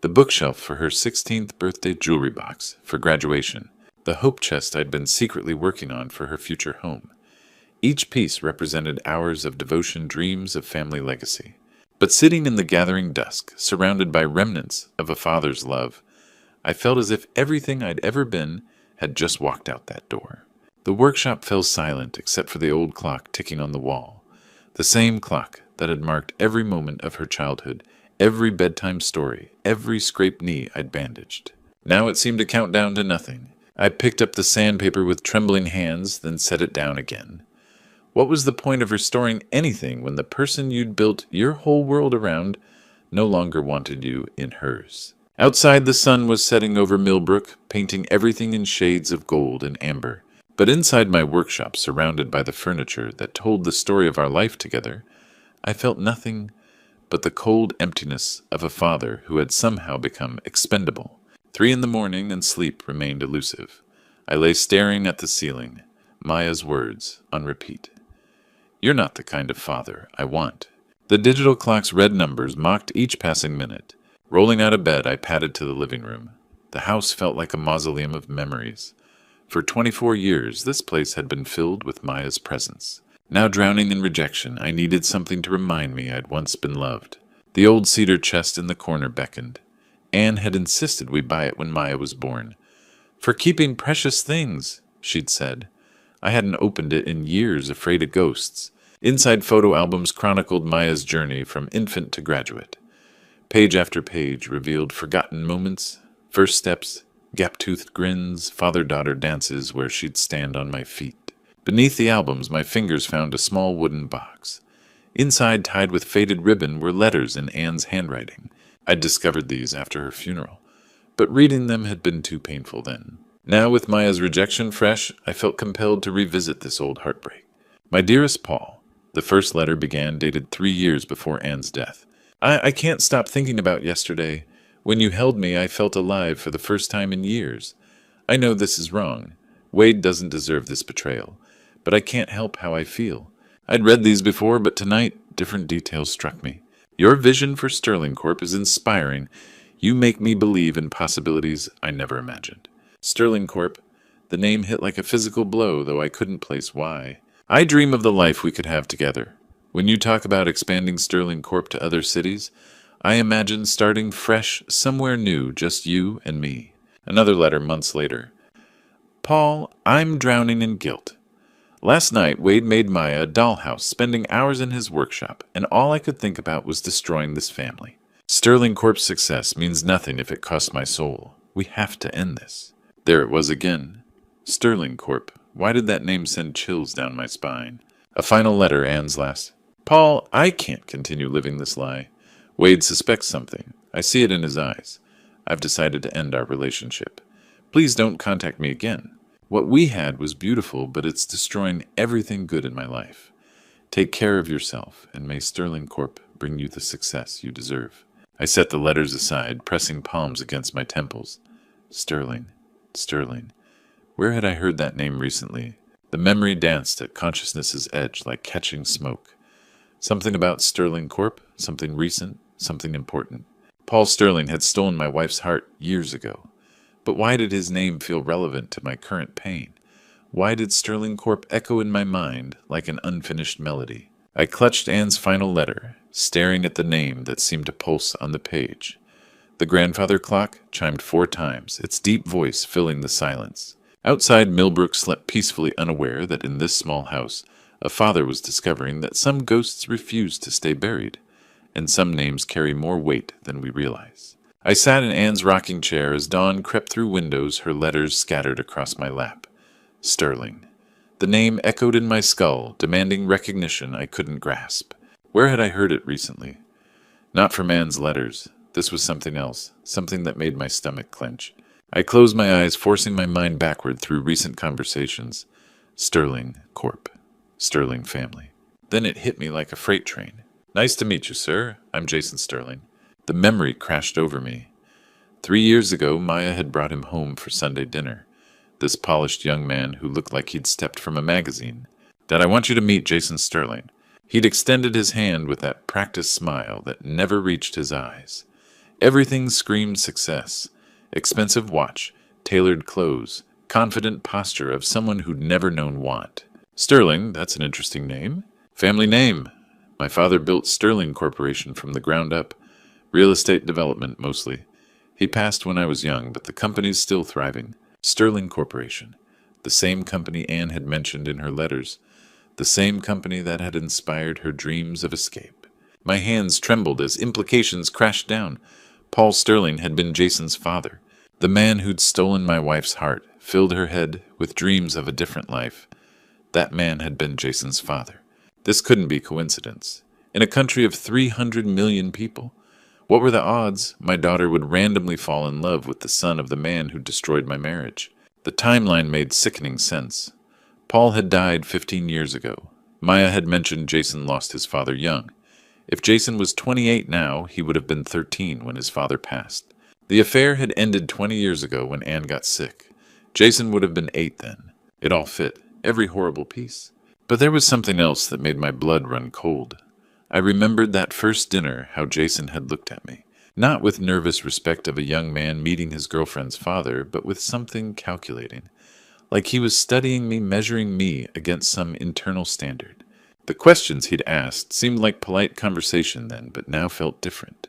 The bookshelf for her 16th birthday jewelry box for graduation. The hope chest I'd been secretly working on for her future home. Each piece represented hours of devotion, dreams of family legacy. But sitting in the gathering dusk, surrounded by remnants of a father's love, I felt as if everything I'd ever been had just walked out that door. The workshop fell silent except for the old clock ticking on the wall. The same clock that had marked every moment of her childhood, every bedtime story, every scraped knee I'd bandaged. Now it seemed to count down to nothing. I picked up the sandpaper with trembling hands, then set it down again. What was the point of restoring anything when the person you'd built your whole world around no longer wanted you in hers? Outside, the sun was setting over Millbrook, painting everything in shades of gold and amber. But inside my workshop, surrounded by the furniture that told the story of our life together, I felt nothing but the cold emptiness of a father who had somehow become expendable. 3 a.m, and sleep remained elusive. I lay staring at the ceiling, Maya's words on repeat. "You're not the kind of father I want." The digital clock's red numbers mocked each passing minute. Rolling out of bed, I padded to the living room. The house felt like a mausoleum of memories. For 24 years, this place had been filled with Maya's presence. Now drowning in rejection, I needed something to remind me I'd once been loved. The old cedar chest in the corner beckoned. Anne had insisted we buy it when Maya was born. "For keeping precious things," she'd said. I hadn't opened it in years, afraid of ghosts. Inside photo albums chronicled Maya's journey from infant to graduate. Page after page revealed forgotten moments, first steps, gap-toothed grins, father-daughter dances where she'd stand on my feet. Beneath the albums, my fingers found a small wooden box. Inside, tied with faded ribbon, were letters in Anne's handwriting. I'd discovered these after her funeral, but reading them had been too painful then. Now, with Maya's rejection fresh, I felt compelled to revisit this old heartbreak. "My dearest Paul," the first letter began, dated 3 years before Anne's death. I can't stop thinking about yesterday. When you held me, I felt alive for the first time in years. I know this is wrong. Wade doesn't deserve this betrayal, but I can't help how I feel. I'd read these before, but tonight, different details struck me. Your vision for Sterling Corp is inspiring. You make me believe in possibilities I never imagined. Sterling Corp, the name hit like a physical blow, though I couldn't place why. I dream of the life we could have together. When you talk about expanding Sterling Corp to other cities, I imagine starting fresh somewhere new, just you and me. Another letter months later. Paul, I'm drowning in guilt. Last night, Wade made Maya a dollhouse, spending hours in his workshop, and all I could think about was destroying this family. Sterling Corp's success means nothing if it costs my soul. We have to end this. There it was again. Sterling Corp. Why did that name send chills down my spine? A final letter, Anne's last. Paul, I can't continue living this lie. Wade suspects something. I see it in his eyes. I've decided to end our relationship. Please don't contact me again. What we had was beautiful, but it's destroying everything good in my life. Take care of yourself, and may Sterling Corp bring you the success you deserve. I set the letters aside, pressing palms against my temples. Sterling. Sterling. Where had I heard that name recently? The memory danced at consciousness's edge like catching smoke. Something about Sterling Corp, something recent, something important. Paul Sterling had stolen my wife's heart years ago. But why did his name feel relevant to my current pain? Why did Sterling Corp echo in my mind like an unfinished melody? I clutched Anne's final letter, staring at the name that seemed to pulse on the page. The grandfather clock chimed 4 times, its deep voice filling the silence. Outside, Millbrook slept peacefully, unaware that in this small house, a father was discovering that some ghosts refuse to stay buried, and some names carry more weight than we realize. I sat in Anne's rocking chair as dawn crept through windows, her letters scattered across my lap. Sterling. The name echoed in my skull, demanding recognition I couldn't grasp. Where had I heard it recently? Not from Anne's letters. This was something else, something that made my stomach clench. I closed my eyes, forcing my mind backward through recent conversations. Sterling Corp. Sterling family. Then it hit me like a freight train. Nice to meet you, sir. I'm Jason Sterling. The memory crashed over me. 3 years ago, Maya had brought him home for Sunday dinner. This polished young man who looked like he'd stepped from a magazine. Dad, I want you to meet Jason Sterling. He'd extended his hand with that practiced smile that never reached his eyes. Everything screamed success. Expensive watch, tailored clothes, confident posture of someone who'd never known want. Sterling, that's an interesting name. Family name. My father built Sterling Corporation from the ground up. Real estate development, mostly. He passed when I was young, but the company's still thriving. Sterling Corporation. The same company Anne had mentioned in her letters. The same company that had inspired her dreams of escape. My hands trembled as implications crashed down. Paul Sterling had been Jason's father. The man who'd stolen my wife's heart, filled her head with dreams of a different life. That man had been Jason's father. This couldn't be coincidence. In a country of 300 million people, what were the odds my daughter would randomly fall in love with the son of the man who destroyed my marriage? The timeline made sickening sense. Paul had died 15 years ago. Maya had mentioned Jason lost his father young. If Jason was 28 now, he would have been 13 when his father passed. The affair had ended 20 years ago when Anne got sick. Jason would have been 8 then. It all fit, every horrible piece. But there was something else that made my blood run cold. I remembered that first dinner, how Jason had looked at me. Not with nervous respect of a young man meeting his girlfriend's father, but with something calculating. Like he was studying me, measuring me against some internal standard. The questions he'd asked seemed like polite conversation then, but now felt different.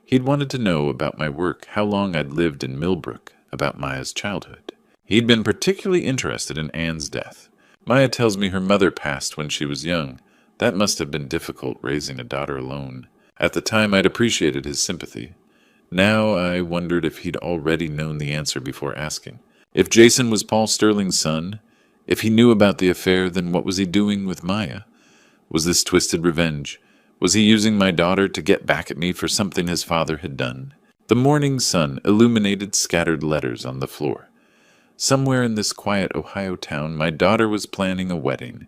He'd wanted to know about my work, how long I'd lived in Millbrook, about Maya's childhood. He'd been particularly interested in Anne's death. Maya tells me her mother passed when she was young. That must have been difficult raising a daughter alone. At the time, I'd appreciated his sympathy. Now I wondered if he'd already known the answer before asking. If Jason was Paul Sterling's son, if he knew about the affair, then what was he doing with Maya? Was this twisted revenge? Was he using my daughter to get back at me for something his father had done? The morning sun illuminated scattered letters on the floor. Somewhere in this quiet Ohio town, my daughter was planning a wedding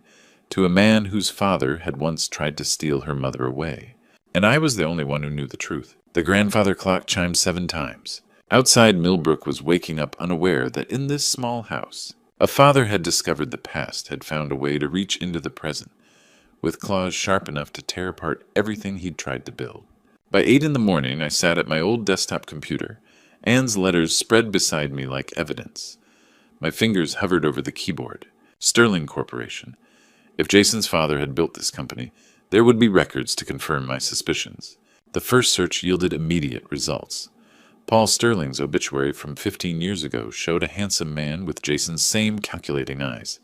to a man whose father had once tried to steal her mother away. And I was the only one who knew the truth. The grandfather clock chimed 7 times. Outside, Millbrook was waking up unaware that in this small house, a father had discovered the past, had found a way to reach into the present, with claws sharp enough to tear apart everything he'd tried to build. By 8 in the morning, I sat at my old desktop computer. Anne's letters spread beside me like evidence. My fingers hovered over the keyboard. Sterling Corporation. If Jason's father had built this company, there would be records to confirm my suspicions. The first search yielded immediate results. Paul Sterling's obituary from 15 years ago showed a handsome man with Jason's same calculating eyes,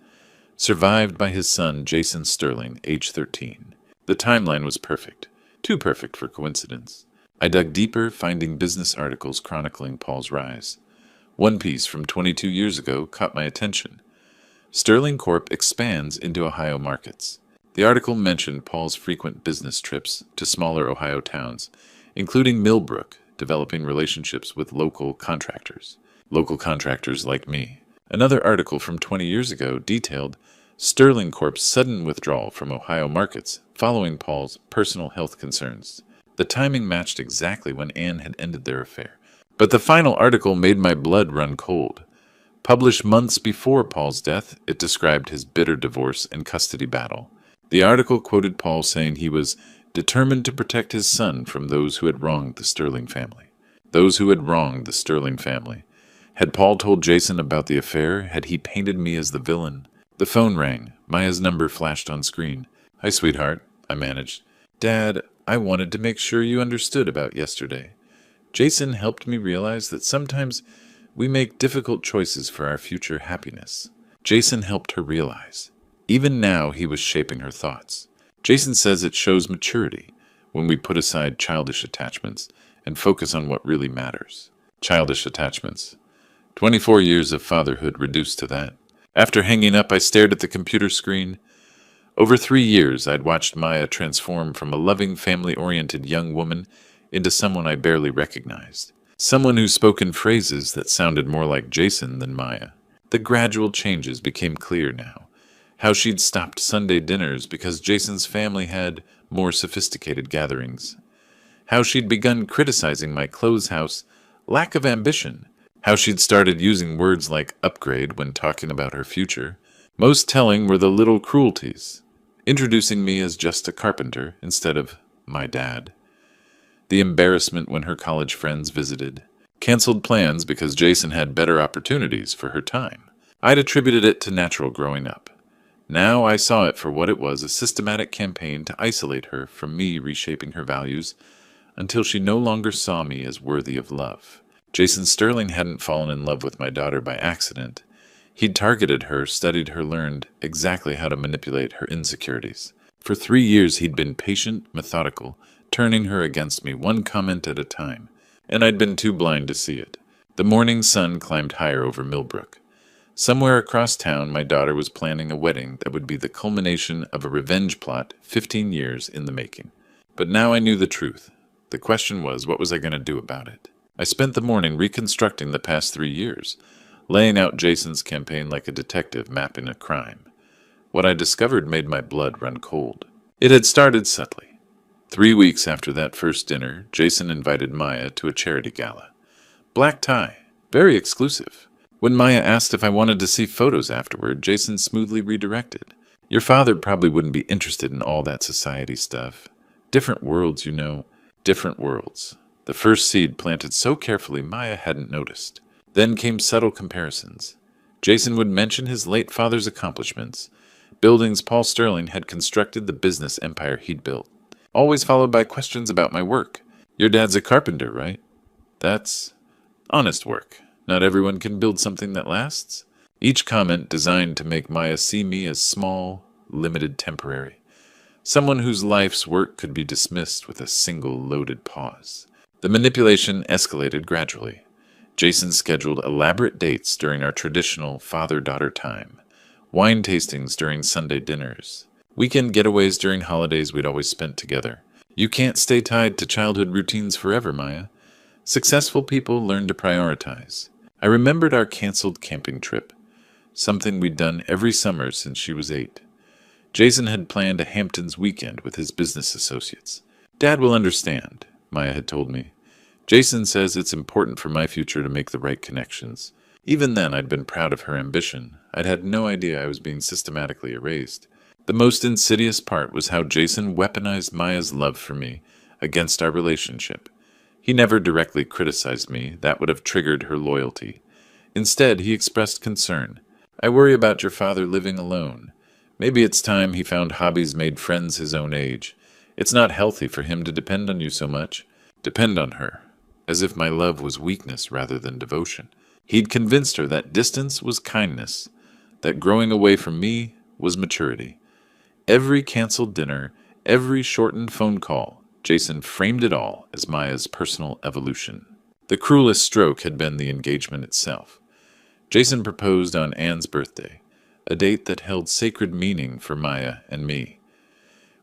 survived by his son Jason Sterling, age 13. The timeline was perfect, too perfect for coincidence. I dug deeper, finding business articles chronicling Paul's rise. One piece from 22 years ago caught my attention. Sterling Corp expands into Ohio markets. The article mentioned Paul's frequent business trips to smaller Ohio towns, including Millbrook, developing relationships with local contractors like me. Another article from 20 years ago detailed Sterling Corp's sudden withdrawal from Ohio markets following Paul's personal health concerns. The timing matched exactly when Anne had ended their affair. But the final article made my blood run cold. Published months before Paul's death, it described his bitter divorce and custody battle. The article quoted Paul saying he was determined to protect his son from those who had wronged the Sterling family. Those who had wronged the Sterling family. Had Paul told Jason about the affair? Had he painted me as the villain? The phone rang. Maya's number flashed on screen. "Hi, sweetheart," I managed. "Dad, I wanted to make sure you understood about yesterday. Jason helped me realize that sometimes we make difficult choices for our future happiness." Jason helped her realize. Even now, he was shaping her thoughts. Jason says it shows maturity when we put aside childish attachments and focus on what really matters. Childish attachments. 24 years of fatherhood reduced to that. After hanging up, I stared at the computer screen. Over 3 years, I'd watched Maya transform from a loving, family-oriented young woman into someone I barely recognized. Someone who spoke in phrases that sounded more like Jason than Maya. The gradual changes became clear now. How she'd stopped Sunday dinners because Jason's family had more sophisticated gatherings. How she'd begun criticizing my clothes house lack of ambition. How she'd started using words like upgrade when talking about her future. Most telling were the little cruelties. Introducing me as just a carpenter instead of my dad. The embarrassment when her college friends visited. Canceled plans because Jason had better opportunities for her time. I'd attributed it to natural growing up. Now I saw it for what it was, a systematic campaign to isolate her from me reshaping her values until she no longer saw me as worthy of love. Jason Sterling hadn't fallen in love with my daughter by accident. He'd targeted her, studied her, learned exactly how to manipulate her insecurities. For 3 years he'd been patient, methodical, turning her against me one comment at a time, and I'd been too blind to see it. The morning sun climbed higher over Millbrook. Somewhere across town, my daughter was planning a wedding that would be the culmination of a revenge plot 15 years in the making. But now I knew the truth. The question was, what was I going to do about it? I spent the morning reconstructing the past 3 years, laying out Jason's campaign like a detective mapping a crime. What I discovered made my blood run cold. It had started subtly. 3 weeks after that first dinner, Jason invited Maya to a charity gala. Black tie, very exclusive. When Maya asked if I wanted to see photos afterward, Jason smoothly redirected. "Your father probably wouldn't be interested in all that society stuff. Different worlds, you know. Different worlds." The first seed planted so carefully Maya hadn't noticed. Then came subtle comparisons. Jason would mention his late father's accomplishments, buildings Paul Sterling had constructed, the business empire he'd built. Always followed by questions about my work. "Your dad's a carpenter, right?" "That's honest work. Not everyone can build something that lasts." Each comment designed to make Maya see me as small, limited, temporary. Someone whose life's work could be dismissed with a single loaded pause. The manipulation escalated gradually. Jason scheduled elaborate dates during our traditional father-daughter time. Wine tastings during Sunday dinners. Weekend getaways during holidays we'd always spent together. You can't stay tied to childhood routines forever, Maya. Successful people learn to prioritize. I remembered our canceled camping trip, something we'd done every summer since she was 8. Jason had planned a Hamptons weekend with his business associates. "Dad will understand," Maya had told me. "Jason says it's important for my future to make the right connections." Even then, I'd been proud of her ambition. I'd had no idea I was being systematically erased. The most insidious part was how Jason weaponized Maya's love for me against our relationship. He never directly criticized me. That would have triggered her loyalty. Instead, he expressed concern. "I worry about your father living alone. Maybe it's time he found hobbies made friends his own age. It's not healthy for him to depend on you so much." Depend on her. as if my love was weakness rather than devotion. He'd convinced her that distance was kindness, that growing away from me was maturity. Every canceled dinner, every shortened phone call, Jason framed it all as Maya's personal evolution. The cruelest stroke had been the engagement itself. Jason proposed on Anne's birthday, a date that held sacred meaning for Maya and me.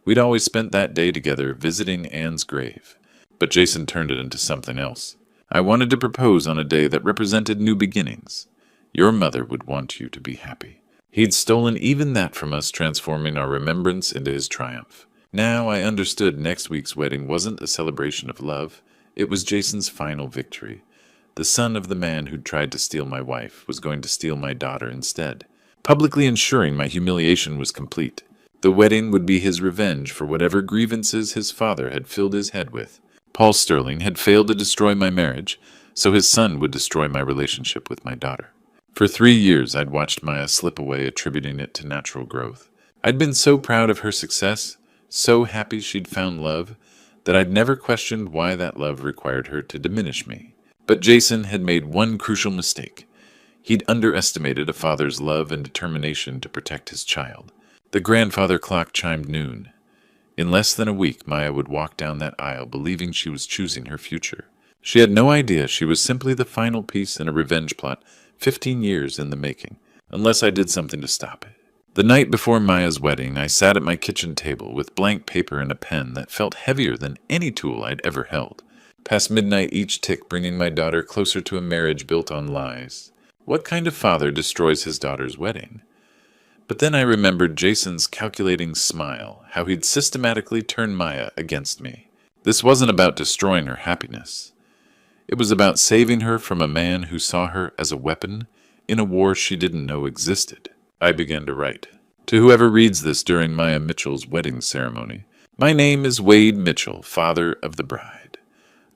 We'd always spent that day together visiting Anne's grave, but Jason turned it into something else. I wanted to propose on a day that represented new beginnings. Your mother would want you to be happy. He'd stolen even that from us, transforming our remembrance into his triumph. Now I understood next week's wedding wasn't a celebration of love. It was Jason's final victory. The son of the man who'd tried to steal my wife was going to steal my daughter instead, publicly ensuring my humiliation was complete. The wedding would be his revenge for whatever grievances his father had filled his head with. Paul Sterling had failed to destroy my marriage, so his son would destroy my relationship with my daughter. For 3 years, I'd watched Maya slip away, attributing it to natural growth. I'd been so proud of her success, so happy she'd found love, that I'd never questioned why that love required her to diminish me. But Jason had made one crucial mistake. He'd underestimated a father's love and determination to protect his child. The grandfather clock chimed noon. In less than a week, Maya would walk down that aisle believing she was choosing her future. She had no idea she was simply the final piece in a revenge plot 15 years in the making, unless I did something to stop it. The night before Maya's wedding, I sat at my kitchen table with blank paper and a pen that felt heavier than any tool I'd ever held. Past midnight, each tick bringing my daughter closer to a marriage built on lies. What kind of father destroys his daughter's wedding? But then I remembered Jason's calculating smile, how he'd systematically turned Maya against me. This wasn't about destroying her happiness. It was about saving her from a man who saw her as a weapon in a war she didn't know existed. I began to write. To whoever reads this during Maya Mitchell's wedding ceremony, my name is Wade Mitchell, father of the bride.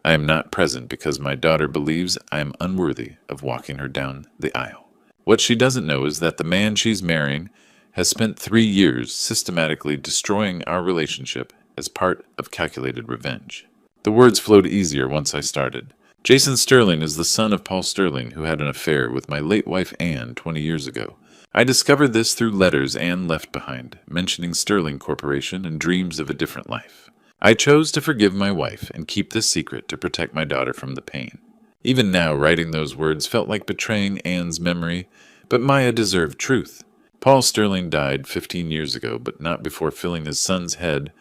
I am not present because my daughter believes I am unworthy of walking her down the aisle. What she doesn't know is that the man she's marrying has spent 3 years systematically destroying our relationship as part of calculated revenge. The words flowed easier once I started. Jason Sterling is the son of Paul Sterling, who had an affair with my late wife Anne 20 years ago. I discovered this through letters Anne left behind, mentioning Sterling Corporation and dreams of a different life. I chose to forgive my wife and keep this secret to protect my daughter from the pain. Even now, writing those words felt like betraying Anne's memory, but Maya deserved truth. Paul Sterling died 15 years ago, but not before filling his son's head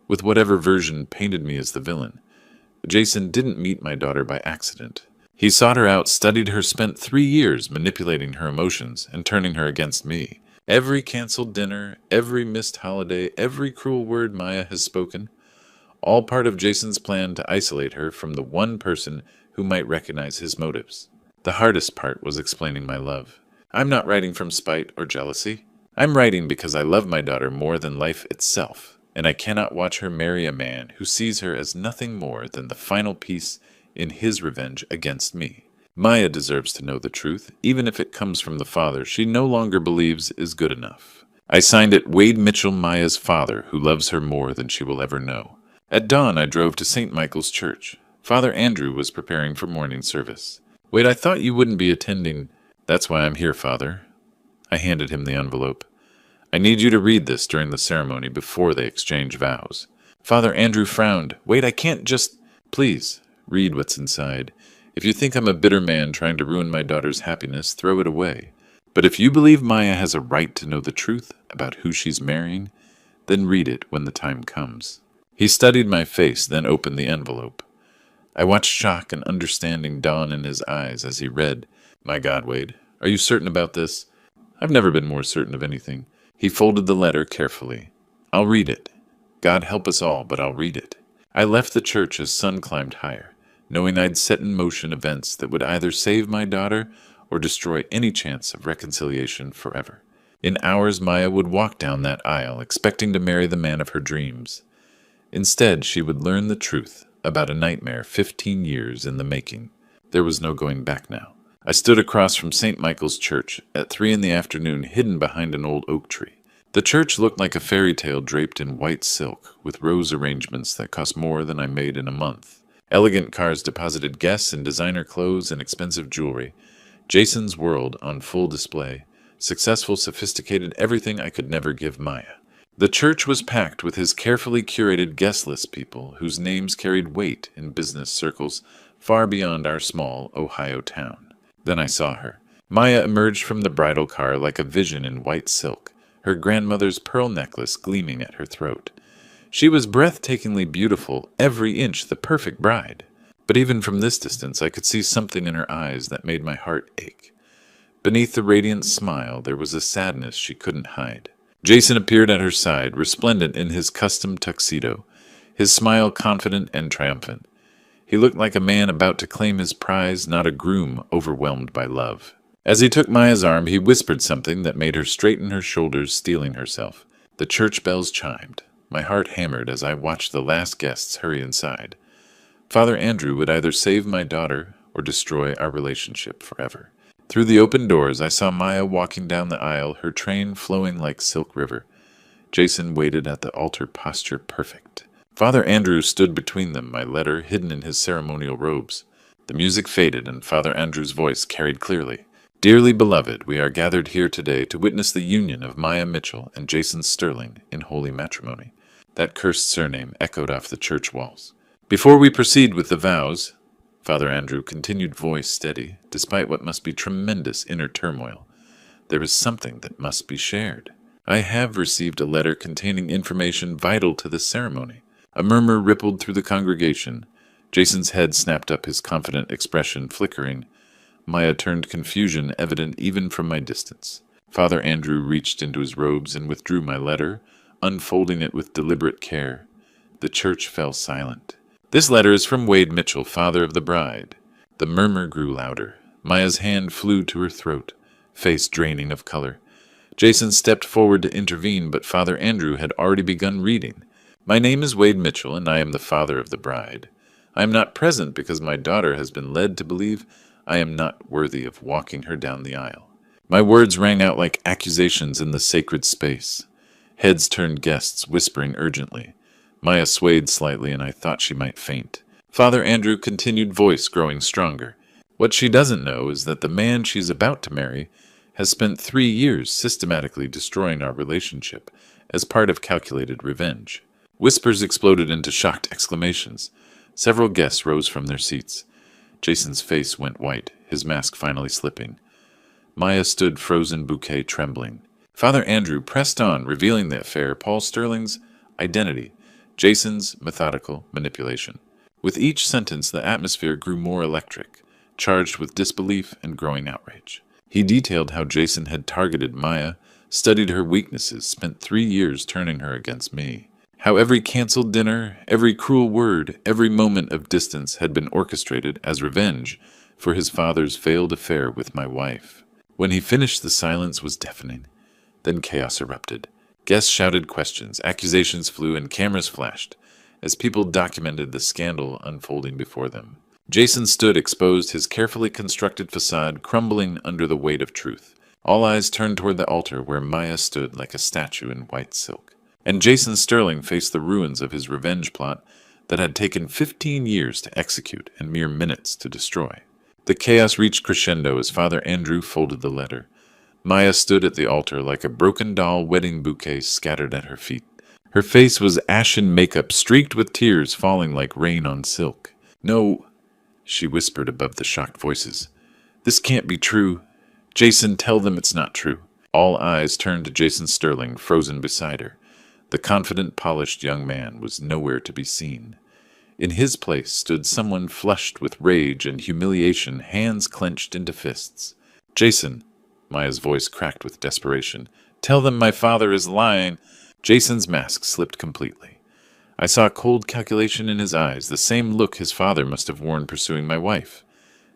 with whatever version painted me as the villain. Jason didn't meet my daughter by accident. He sought her out, studied her, spent 3 years manipulating her emotions and turning her against me. Every canceled dinner, every missed holiday, every cruel word Maya has spoken, all part of Jason's plan to isolate her from the one person who might recognize his motives. The hardest part was explaining my love. I'm not writing from spite or jealousy. I'm writing because I love my daughter more than life itself, and I cannot watch her marry a man who sees her as nothing more than the final piece in his revenge against me. Maya deserves to know the truth, even if it comes from the father she no longer believes is good enough. I signed it Wade Mitchell, Maya's father, who loves her more than she will ever know. At dawn, I drove to St. Michael's Church. Father Andrew was preparing for morning service. Wait, I thought you wouldn't be attending. That's why I'm here, Father. I handed him the envelope. I need you to read this during the ceremony before they exchange vows. Father Andrew frowned. Wait, I can't just... Please, read what's inside. If you think I'm a bitter man trying to ruin my daughter's happiness, throw it away. But if you believe Maya has a right to know the truth about who she's marrying, then read it when the time comes. He studied my face, then opened the envelope. I watched shock and understanding dawn in his eyes as he read. My God, Wade, are you certain about this? I've never been more certain of anything. He folded the letter carefully. I'll read it. God help us all, but I'll read it. I left the church as sun climbed higher, knowing I'd set in motion events that would either save my daughter or destroy any chance of reconciliation forever. In hours, Maya would walk down that aisle, expecting to marry the man of her dreams. Instead, she would learn the truth about a nightmare 15 years in the making. There was no going back now. I stood across from St. Michael's Church at 3 p.m, hidden behind an old oak tree. The church looked like a fairy tale draped in white silk, with rose arrangements that cost more than I made in a month. Elegant cars deposited guests in designer clothes and expensive jewelry. Jason's world on full display. Successful, sophisticated, everything I could never give Maya. The church was packed with his carefully curated guest list people whose names carried weight in business circles far beyond our small Ohio town. Then I saw her. Maya emerged from the bridal car like a vision in white silk, her grandmother's pearl necklace gleaming at her throat. She was breathtakingly beautiful, every inch the perfect bride. But even from this distance, I could see something in her eyes that made my heart ache. Beneath the radiant smile, there was a sadness she couldn't hide. Jason appeared at her side, resplendent in his custom tuxedo, his smile confident and triumphant. He looked like a man about to claim his prize, not a groom overwhelmed by love. As he took Maya's arm, he whispered something that made her straighten her shoulders, steeling herself. The church bells chimed. My heart hammered as I watched the last guests hurry inside. Father Andrew would either save my daughter or destroy our relationship forever. Through the open doors, I saw Maya walking down the aisle, her train flowing like Silk River. Jason waited at the altar, posture perfect. Father Andrew stood between them, my letter hidden in his ceremonial robes. The music faded, and Father Andrew's voice carried clearly. Dearly beloved, we are gathered here today to witness the union of Maya Mitchell and Jason Sterling in holy matrimony. That cursed surname echoed off the church walls. Before we proceed with the vows, Father Andrew continued, voice steady, despite what must be tremendous inner turmoil, there is something that must be shared. I have received a letter containing information vital to this ceremony. A murmur rippled through the congregation. Jason's head snapped up, his confident expression flickering. Maya turned confusion evident even from my distance. Father Andrew reached into his robes and withdrew my letter, unfolding it with deliberate care. The church fell silent. This letter is from Wade Mitchell, father of the bride. The murmur grew louder. Maya's hand flew to her throat, face draining of color. Jason stepped forward to intervene, but Father Andrew had already begun reading. My name is Wade Mitchell, and I am the father of the bride. I am not present because my daughter has been led to believe I am not worthy of walking her down the aisle. My words rang out like accusations in the sacred space. Heads turned guests, whispering urgently. Maya swayed slightly, and I thought she might faint. Father Andrew continued, voice growing stronger. What she doesn't know is that the man she's about to marry has spent 3 years systematically destroying our relationship as part of calculated revenge. Whispers exploded into shocked exclamations. Several guests rose from their seats. Jason's face went white, his mask finally slipping. Maya stood frozen, bouquet trembling. Father Andrew pressed on, revealing the affair, Paul Sterling's identity, Jason's methodical manipulation. With each sentence, the atmosphere grew more electric, charged with disbelief and growing outrage. He detailed how Jason had targeted Maya, studied her weaknesses, spent 3 years turning her against me. How every canceled dinner, every cruel word, every moment of distance had been orchestrated as revenge for his father's failed affair with my wife. When he finished, the silence was deafening. Then chaos erupted. Guests shouted questions, accusations flew, and cameras flashed as people documented the scandal unfolding before them. Jason stood exposed, his carefully constructed facade crumbling under the weight of truth. All eyes turned toward the altar where Maya stood like a statue in white silk. And Jason Sterling faced the ruins of his revenge plot that had taken 15 years to execute and mere minutes to destroy. The chaos reached crescendo as Father Andrew folded the letter. Maya stood at the altar like a broken doll wedding bouquet scattered at her feet. Her face was ashen makeup, streaked with tears falling like rain on silk. "No," she whispered above the shocked voices. "This can't be true. Jason, tell them it's not true." All eyes turned to Jason Sterling, frozen beside her. The confident, polished young man was nowhere to be seen. In his place stood someone flushed with rage and humiliation, hands clenched into fists. "Jason," Maya's voice cracked with desperation, "tell them my father is lying." Jason's mask slipped completely. I saw cold calculation in his eyes, the same look his father must have worn pursuing my wife.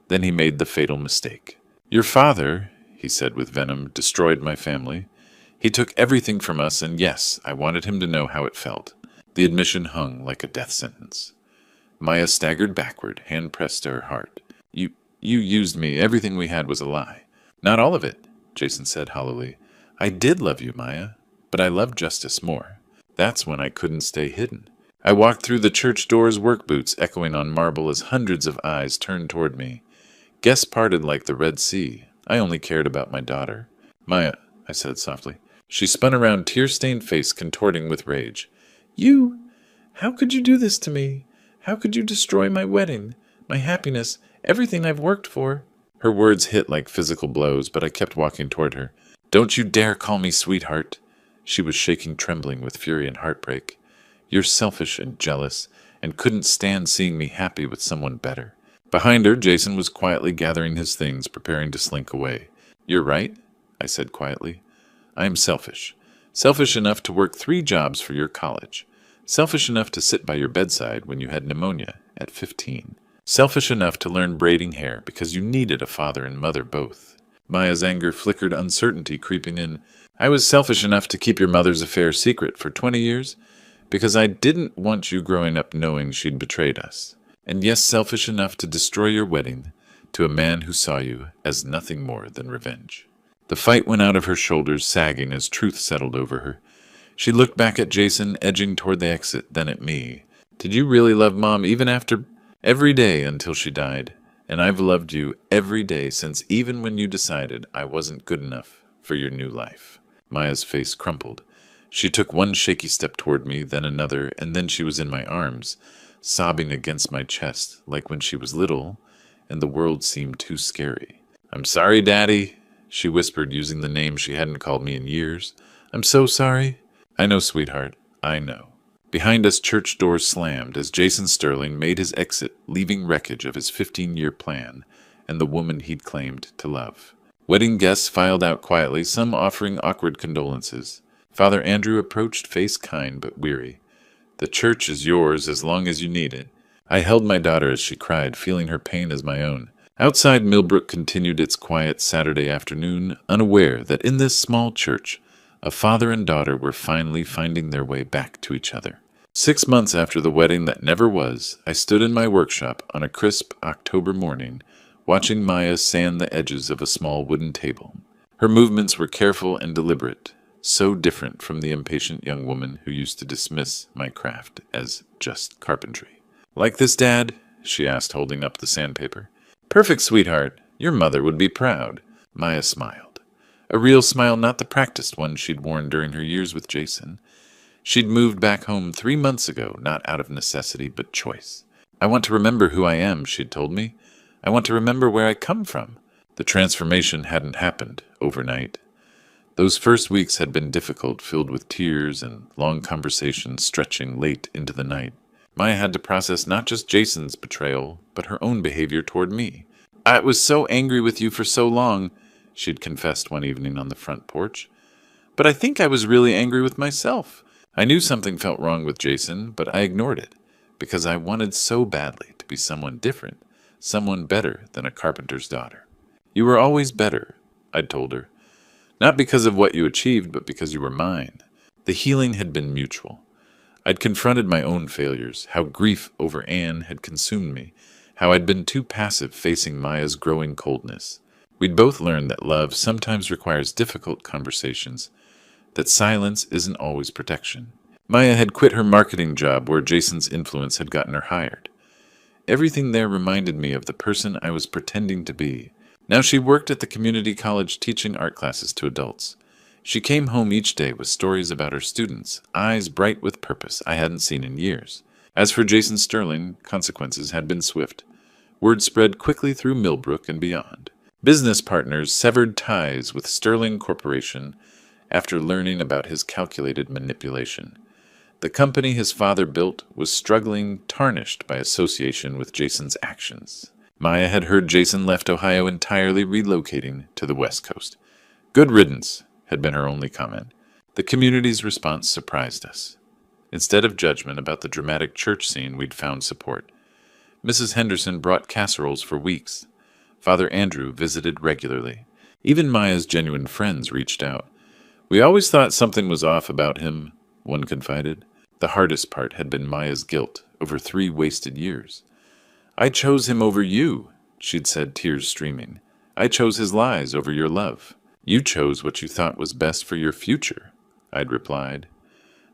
Then he made the fatal mistake. "Your father," he said with venom, "destroyed my family. He took everything from us, and yes, I wanted him to know how it felt." The admission hung like a death sentence. Maya staggered backward, hand pressed to her heart. You used me. Everything we had was a lie." "Not all of it," Jason said hollowly. "I did love you, Maya, but I loved justice more. That's when I couldn't stay hidden. I walked through the church doors, work boots echoing on marble as hundreds of eyes turned toward me. Guests parted like the Red Sea. I only cared about my daughter. Maya, I said softly. She spun around, tear-stained face contorting with rage. You! How could you do this to me? How could you destroy my wedding, my happiness, everything I've worked for? Her words hit like physical blows, but I kept walking toward her. Don't you dare call me sweetheart. She was shaking, trembling with fury and heartbreak. You're selfish and jealous, and couldn't stand seeing me happy with someone better. Behind her, Jason was quietly gathering his things, preparing to slink away. You're right, I said quietly. I am selfish. Selfish enough to work 3 jobs for your college. Selfish enough to sit by your bedside when you had pneumonia at 15. Selfish enough to learn braiding hair because you needed a father and mother both. Maya's anger flickered, uncertainty creeping in. I was selfish enough to keep your mother's affair secret for 20 years because I didn't want you growing up knowing she'd betrayed us. And yes, selfish enough to destroy your wedding to a man who saw you as nothing more than revenge. The fight went out of her shoulders, sagging as truth settled over her. She looked back at Jason, edging toward the exit, then at me. Did you really love Mom even after... Every day until she died, and I've loved you every day since, even when you decided I wasn't good enough for your new life. Maya's face crumpled. She took one shaky step toward me, then another, and then she was in my arms, sobbing against my chest, like when she was little, and the world seemed too scary. I'm sorry, Daddy, she whispered, using the name she hadn't called me in years. I'm so sorry. I know, sweetheart, I know. Behind us, church doors slammed as Jason Sterling made his exit, leaving wreckage of his 15-year plan and the woman he'd claimed to love. Wedding guests filed out quietly, some offering awkward condolences. Father Andrew approached, face kind but weary. The church is yours as long as you need it. I held my daughter as she cried, feeling her pain as my own. Outside, Millbrook continued its quiet Saturday afternoon, unaware that in this small church, a father and daughter were finally finding their way back to each other. 6 months after the wedding that never was, I stood in my workshop on a crisp October morning, watching Maya sand the edges of a small wooden table. Her movements were careful and deliberate, so different from the impatient young woman who used to dismiss my craft as just carpentry. Like this, Dad? She asked, holding up the sandpaper. Perfect, sweetheart. Your mother would be proud. Maya smiled. A real smile, not the practiced one she'd worn during her years with Jason. She'd moved back home 3 months ago, not out of necessity, but choice. I want to remember who I am, she'd told me. I want to remember where I come from. The transformation hadn't happened overnight. Those first weeks had been difficult, filled with tears and long conversations stretching late into the night. Maya had to process not just Jason's betrayal, but her own behavior toward me. I was so angry with you for so long, she'd confessed one evening on the front porch. But I think I was really angry with myself. I knew something felt wrong with Jason, but I ignored it, because I wanted so badly to be someone different, someone better than a carpenter's daughter. You were always better, I'd told her. Not because of what you achieved, but because you were mine. The healing had been mutual. I'd confronted my own failures, how grief over Anne had consumed me, how I'd been too passive facing Maya's growing coldness. We'd both learned that love sometimes requires difficult conversations, that silence isn't always protection. Maya had quit her marketing job where Jason's influence had gotten her hired. Everything there reminded me of the person I was pretending to be. Now she worked at the community college teaching art classes to adults. She came home each day with stories about her students, eyes bright with purpose I hadn't seen in years. As for Jason Sterling, consequences had been swift. Word spread quickly through Millbrook and beyond. Business partners severed ties with Sterling Corporation after learning about his calculated manipulation. The company his father built was struggling, tarnished by association with Jason's actions. Maya had heard Jason left Ohio entirely, relocating to the West Coast. Good riddance, had been her only comment. The community's response surprised us. Instead of judgment about the dramatic church scene, we'd found support. Mrs. Henderson brought casseroles for weeks. Father Andrew visited regularly. Even Maya's genuine friends reached out. We always thought something was off about him, one confided. The hardest part had been Maya's guilt over 3 wasted years. I chose him over you, she'd said, tears streaming. I chose his lies over your love. You chose what you thought was best for your future, I'd replied.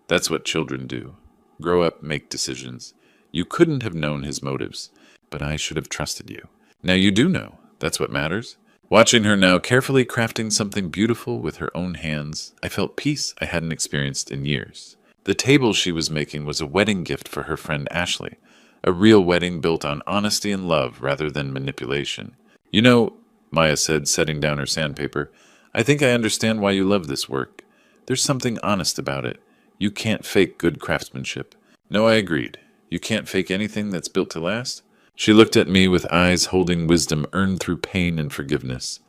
That's what children do. grow up, make decisions. You couldn't have known his motives, but I should have trusted you. Now you do know. That's what matters. Watching her now carefully crafting something beautiful with her own hands, I felt peace I hadn't experienced in years. The table she was making was a wedding gift for her friend Ashley, a real wedding built on honesty and love rather than manipulation. You know, Maya said, setting down her sandpaper, I think I understand why you love this work. There's something honest about it. You can't fake good craftsmanship. No, I agreed. You can't fake anything that's built to last? She looked at me with eyes holding wisdom earned through pain and forgiveness.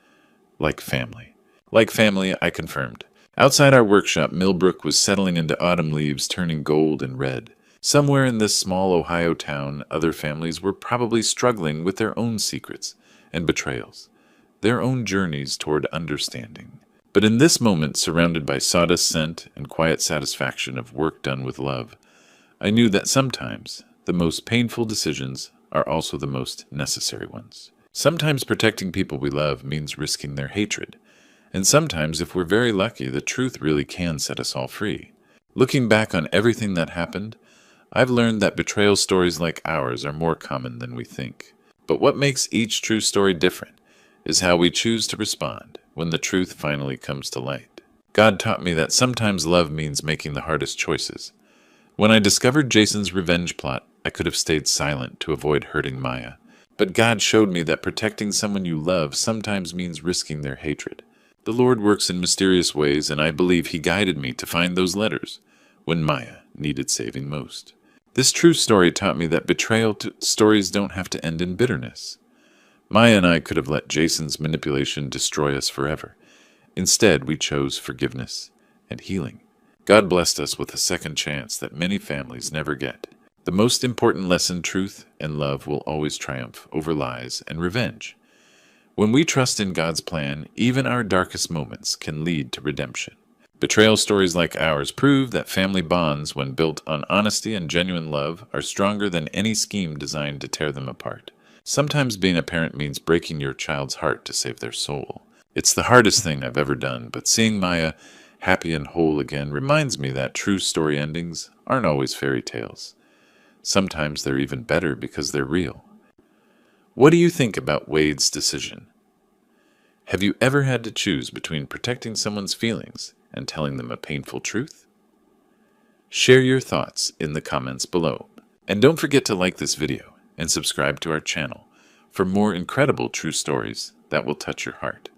Like family. Like family, I confirmed. Outside our workshop, Millbrook was settling into autumn leaves turning gold and red. Somewhere in this small Ohio town, other families were probably struggling with their own secrets and betrayals, their own journeys toward understanding. But in this moment, surrounded by sawdust scent and quiet satisfaction of work done with love, I knew that sometimes the most painful decisions are also the most necessary ones. Sometimes protecting people we love means risking their hatred. And sometimes, if we're very lucky, the truth really can set us all free. Looking back on everything that happened, I've learned that betrayal stories like ours are more common than we think. But what makes each true story different is how we choose to respond when the truth finally comes to light. God taught me that sometimes love means making the hardest choices. When I discovered Jason's revenge plot, I could have stayed silent to avoid hurting Maya. But God showed me that protecting someone you love sometimes means risking their hatred. The Lord works in mysterious ways, and I believe He guided me to find those letters when Maya needed saving most. This true story taught me that betrayal stories don't have to end in bitterness. Maya and I could have let Jason's manipulation destroy us forever. Instead, we chose forgiveness and healing. God blessed us with a second chance that many families never get. The most important lesson, truth and love will always triumph over lies and revenge. When we trust in God's plan, even our darkest moments can lead to redemption. Betrayal stories like ours prove that family bonds, when built on honesty and genuine love, are stronger than any scheme designed to tear them apart. Sometimes being a parent means breaking your child's heart to save their soul. It's the hardest thing I've ever done, but seeing Maya happy and whole again reminds me that true story endings aren't always fairy tales. Sometimes they're even better because they're real. What do you think about Wade's decision? Have you ever had to choose between protecting someone's feelings and telling them a painful truth? Share your thoughts in the comments below. And don't forget to like this video and subscribe to our channel for more incredible true stories that will touch your heart.